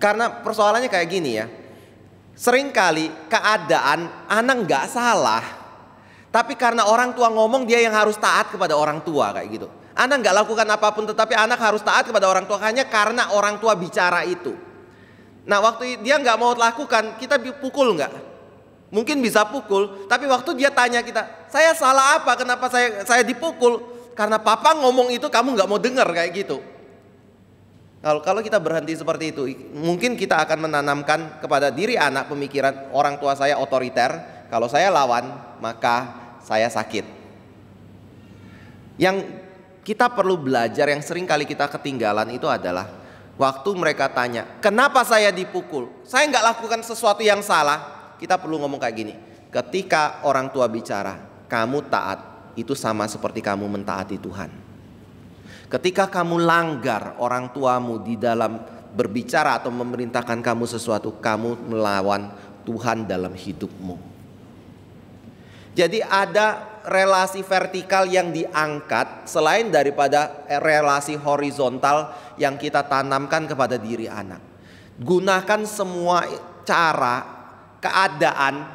Karena persoalannya kayak gini ya. Seringkali keadaan anak nggak salah, tapi karena orang tua ngomong dia yang harus taat kepada orang tua kayak gitu. Anak nggak lakukan apapun, tetapi anak harus taat kepada orang tua hanya karena orang tua bicara itu. Nah waktu dia nggak mau lakukan, kita pukul nggak? Mungkin bisa pukul, tapi waktu dia tanya kita, saya salah apa? Kenapa saya dipukul? Karena papa ngomong itu kamu nggak mau dengar kayak gitu. Kalau kita berhenti seperti itu, mungkin kita akan menanamkan kepada diri anak pemikiran orang tua saya otoriter. Kalau saya lawan, maka saya sakit. Yang kita perlu belajar, yang sering kali kita ketinggalan itu adalah waktu mereka tanya, kenapa saya dipukul? Saya nggak lakukan sesuatu yang salah. Kita perlu ngomong kayak gini, ketika orang tua bicara, kamu taat, itu sama seperti kamu mentaati Tuhan. Ketika kamu langgar orang tuamu di dalam berbicara atau memerintahkan kamu sesuatu, kamu melawan Tuhan dalam hidupmu. Jadi ada relasi vertikal yang diangkat selain daripada relasi horizontal yang kita tanamkan kepada diri anak. Gunakan semua cara, keadaan,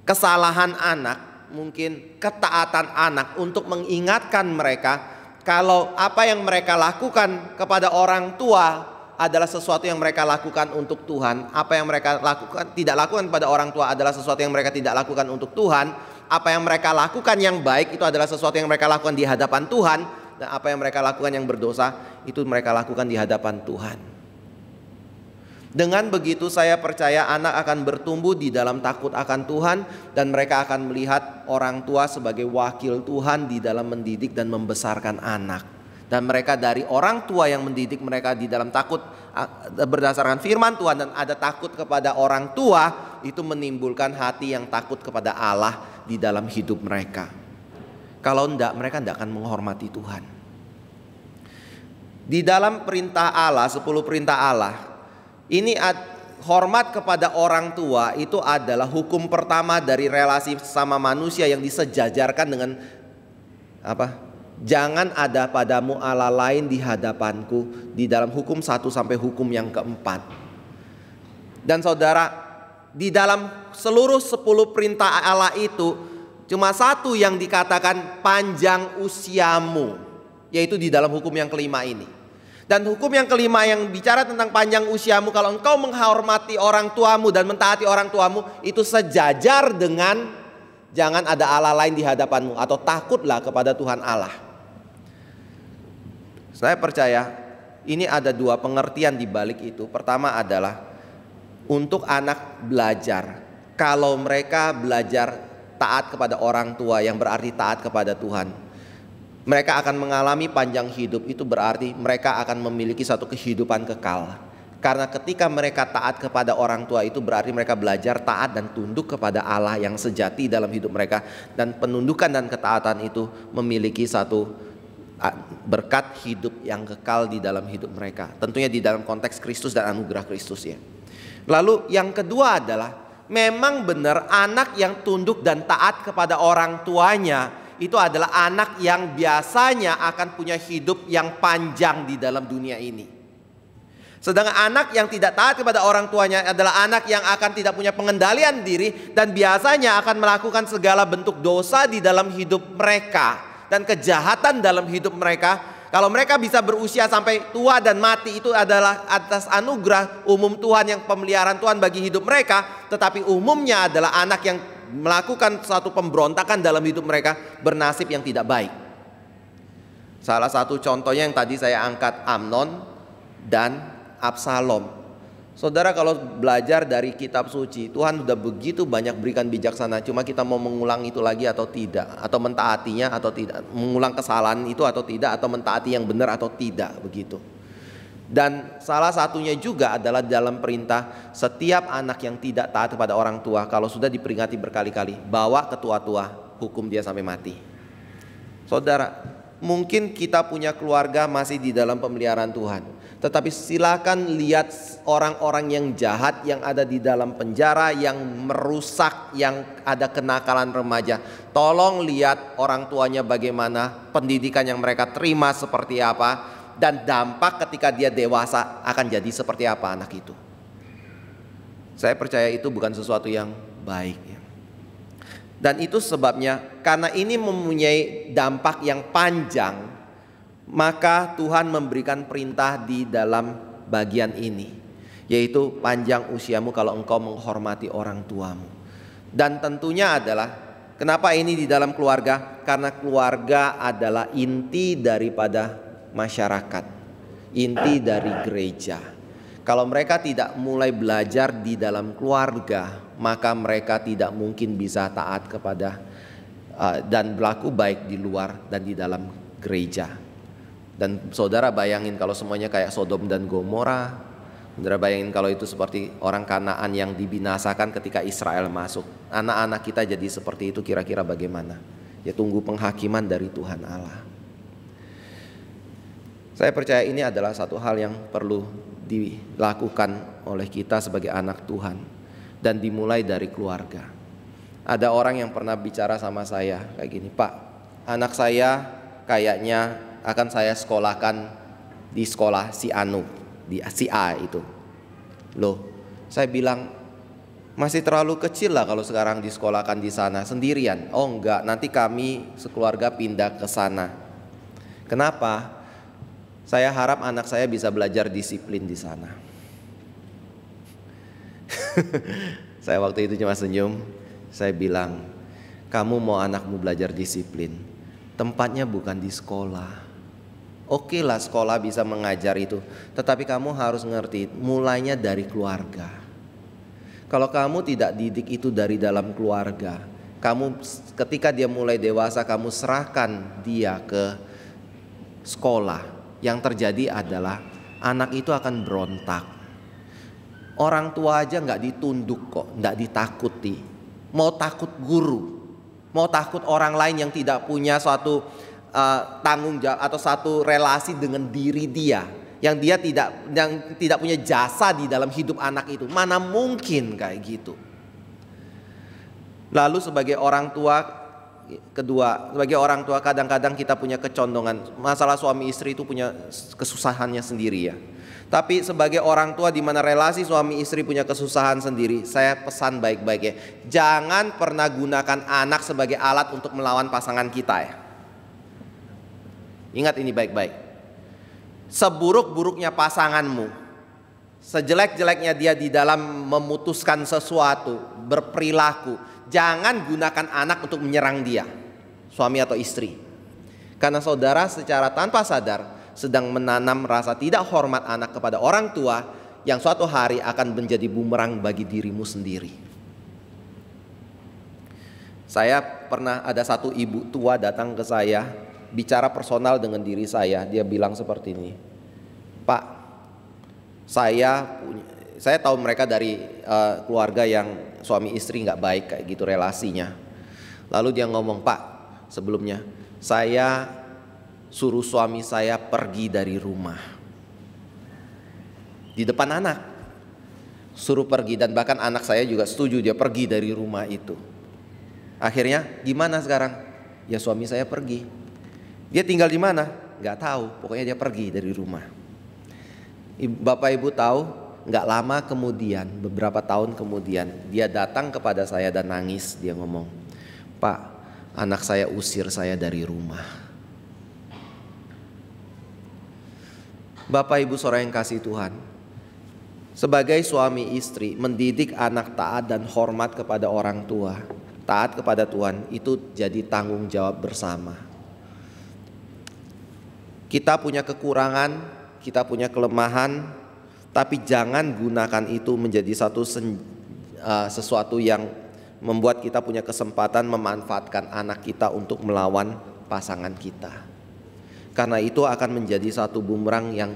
kesalahan anak, mungkin ketaatan anak untuk mengingatkan mereka kalau apa yang mereka lakukan kepada orang tua adalah sesuatu yang mereka lakukan untuk Tuhan. Apa yang mereka lakukan, tidak lakukan pada orang tua adalah sesuatu yang mereka tidak lakukan untuk Tuhan. Apa yang mereka lakukan yang baik itu adalah sesuatu yang mereka lakukan di hadapan Tuhan. Dan apa yang mereka lakukan yang berdosa itu mereka lakukan di hadapan Tuhan. Dengan begitu saya percaya anak akan bertumbuh di dalam takut akan Tuhan. Dan mereka akan melihat orang tua sebagai wakil Tuhan di dalam mendidik dan membesarkan anak. Dan mereka dari orang tua yang mendidik mereka di dalam takut berdasarkan firman Tuhan dan ada takut kepada orang tua, itu menimbulkan hati yang takut kepada Allah di dalam hidup mereka. Kalau enggak, mereka enggak akan menghormati Tuhan. Di dalam perintah Allah, 10 perintah Allah, ini hormat kepada orang tua itu adalah hukum pertama dari relasi sama manusia yang disejajarkan dengan apa? Jangan ada padamu Allah lain di hadapanku, di dalam hukum 1 sampai hukum yang keempat. Dan saudara, di dalam seluruh 10 perintah Allah itu cuma satu yang dikatakan panjang usiamu, yaitu di dalam hukum yang kelima ini. Dan hukum yang kelima yang bicara tentang panjang usiamu, kalau engkau menghormati orang tuamu dan mentaati orang tuamu, itu sejajar dengan jangan ada Allah lain di hadapanmu, atau takutlah kepada Tuhan Allah. Saya percaya ini ada 2 pengertian di balik itu. Pertama adalah untuk anak belajar. Kalau mereka belajar taat kepada orang tua, yang berarti taat kepada Tuhan, mereka akan mengalami panjang hidup. Itu berarti mereka akan memiliki satu kehidupan kekal. Karena ketika mereka taat kepada orang tua, itu berarti mereka belajar taat dan tunduk kepada Allah yang sejati dalam hidup mereka. Dan penundukan dan ketaatan itu memiliki satu berkat hidup yang kekal di dalam hidup mereka. Tentunya di dalam konteks Kristus dan anugerah Kristus ya. Lalu yang kedua adalah memang benar anak yang tunduk dan taat kepada orang tuanya itu adalah anak yang biasanya akan punya hidup yang panjang di dalam dunia ini. Sedangkan anak yang tidak taat kepada orang tuanya adalah anak yang akan tidak punya pengendalian diri dan biasanya akan melakukan segala bentuk dosa di dalam hidup mereka dan kejahatan dalam hidup mereka. Kalau mereka bisa berusia sampai tua dan mati, itu adalah atas anugerah umum Tuhan yang pemeliharaan Tuhan bagi hidup mereka. Tetapi umumnya adalah anak yang melakukan suatu pemberontakan dalam hidup mereka, bernasib yang tidak baik. Salah satu contohnya yang tadi saya angkat, Amnon dan Absalom. Saudara, kalau belajar dari kitab suci, Tuhan sudah begitu banyak berikan bijaksana. Cuma kita mau mengulang itu lagi atau tidak, atau mentaatinya atau tidak, mengulang kesalahan itu atau tidak, atau mentaati yang benar atau tidak, begitu. Dan salah satunya juga adalah dalam perintah setiap anak yang tidak taat kepada orang tua, kalau sudah diperingati berkali-kali, bawa ke tua-tua, hukum dia sampai mati. Saudara, mungkin kita punya keluarga masih di dalam pemeliharaan Tuhan, tetapi silakan lihat orang-orang yang jahat yang ada di dalam penjara, yang merusak, yang ada kenakalan remaja. Tolong lihat orang tuanya bagaimana, pendidikan yang mereka terima seperti apa, dan dampak ketika dia dewasa akan jadi seperti apa anak itu. Saya percaya itu bukan sesuatu yang baik. Dan itu sebabnya karena ini mempunyai dampak yang panjang, maka Tuhan memberikan perintah di dalam bagian ini, yaitu panjang usiamu kalau engkau menghormati orang tuamu. Dan tentunya adalah kenapa ini di dalam keluarga? Karena keluarga adalah inti daripada masyarakat, inti dari gereja. Kalau mereka tidak mulai belajar di dalam keluarga, maka mereka tidak mungkin bisa taat kepada dan berlaku baik di luar dan di dalam gereja. Dan saudara bayangin kalau semuanya kayak Sodom dan Gomora. Saudara bayangin kalau itu seperti orang Kanaan yang dibinasakan ketika Israel masuk. Anak-anak kita jadi seperti itu, kira-kira bagaimana? Ya tunggu penghakiman dari Tuhan Allah. Saya percaya ini adalah satu hal yang perlu dilakukan oleh kita sebagai anak Tuhan, dan dimulai dari keluarga. Ada orang yang pernah bicara sama saya kayak gini, Pak, anak saya kayaknya akan saya sekolahkan di sekolah si Anu, di si A itu. Loh, saya bilang masih terlalu kecil lah kalau sekarang disekolahkan di sana sendirian. Oh enggak, nanti kami sekeluarga pindah ke sana. Kenapa? Saya harap anak saya bisa belajar disiplin di sana. Saya waktu itu cuma senyum. Saya bilang, kamu mau anakmu belajar disiplin, tempatnya bukan di sekolah. Oke lah, sekolah bisa mengajar itu, tetapi kamu harus ngerti, mulainya dari keluarga. Kalau kamu tidak didik itu dari dalam keluarga, kamu ketika dia mulai dewasa, kamu serahkan dia ke sekolah. Yang terjadi adalah anak itu akan berontak. Orang tua aja nggak ditunduk kok, nggak ditakuti. Mau takut guru, mau takut orang lain yang tidak punya suatu tanggung jawab atau satu relasi dengan diri dia, yang tidak punya jasa di dalam hidup anak itu. Mana mungkin kayak gitu. Lalu sebagai orang tua, sebagai orang tua kadang-kadang kita punya kecondongan. Masalah suami istri itu punya kesusahannya sendiri ya. Tapi sebagai orang tua di mana relasi suami istri punya kesusahan sendiri, saya pesan baik-baik ya, jangan pernah gunakan anak sebagai alat untuk melawan pasangan kita ya. Ingat ini baik-baik. Seburuk-buruknya pasanganmu, sejelek-jeleknya dia di dalam memutuskan sesuatu, berperilaku, jangan gunakan anak untuk menyerang dia, suami atau istri. Karena saudara secara tanpa sadar sedang menanam rasa tidak hormat anak kepada orang tua, yang suatu hari akan menjadi bumerang bagi dirimu sendiri. Saya pernah ada satu ibu tua datang ke saya, bicara personal dengan diri saya. Dia bilang seperti ini, Pak, saya tahu mereka dari keluarga yang suami istri nggak baik kayak gitu relasinya. Lalu dia ngomong, Pak, sebelumnya saya suruh suami saya pergi dari rumah di depan anak, suruh pergi, dan bahkan anak saya juga setuju dia pergi dari rumah itu. Akhirnya gimana sekarang? Ya suami saya pergi. Dia tinggal di mana? Nggak tahu. Pokoknya dia pergi dari rumah. Bapak Ibu tahu, nggak lama kemudian, beberapa tahun kemudian, dia datang kepada saya dan nangis. Dia ngomong, Pak, anak saya usir saya dari rumah. Bapak Ibu saudara yang kasih Tuhan, sebagai suami istri, mendidik anak taat dan hormat kepada orang tua, taat kepada Tuhan, itu jadi tanggung jawab bersama. Kita punya kekurangan, kita punya kelemahan, tapi jangan gunakan itu menjadi sesuatu yang membuat kita punya kesempatan memanfaatkan anak kita untuk melawan pasangan kita. Karena itu akan menjadi satu bumerang yang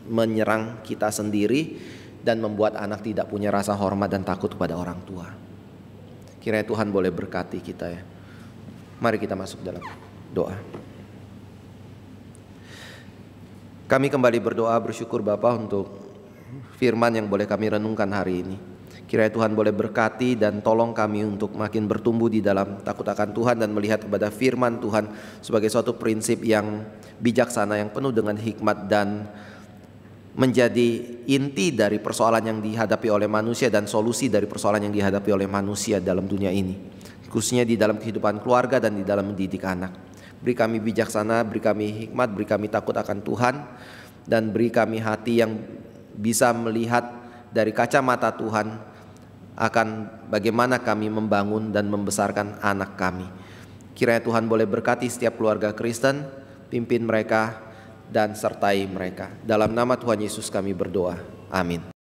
menyerang kita sendiri dan membuat anak tidak punya rasa hormat dan takut kepada orang tua. Kiranya Tuhan boleh berkati kita ya. Mari kita masuk dalam doa. Kami kembali berdoa bersyukur Bapa untuk firman yang boleh kami renungkan hari ini. Kiranya Tuhan boleh berkati dan tolong kami untuk makin bertumbuh di dalam takut akan Tuhan dan melihat kepada firman Tuhan sebagai suatu prinsip yang bijaksana, yang penuh dengan hikmat dan menjadi inti dari persoalan yang dihadapi oleh manusia dan solusi dari persoalan yang dihadapi oleh manusia dalam dunia ini, khususnya di dalam kehidupan keluarga dan di dalam mendidik anak. Beri kami bijaksana, beri kami hikmat, beri kami takut akan Tuhan, dan beri kami hati yang bisa melihat dari kacamata Tuhan akan bagaimana kami membangun dan membesarkan anak kami. Kiranya Tuhan boleh berkati setiap keluarga Kristen, pimpin mereka dan sertai mereka. Dalam nama Tuhan Yesus kami berdoa. Amin.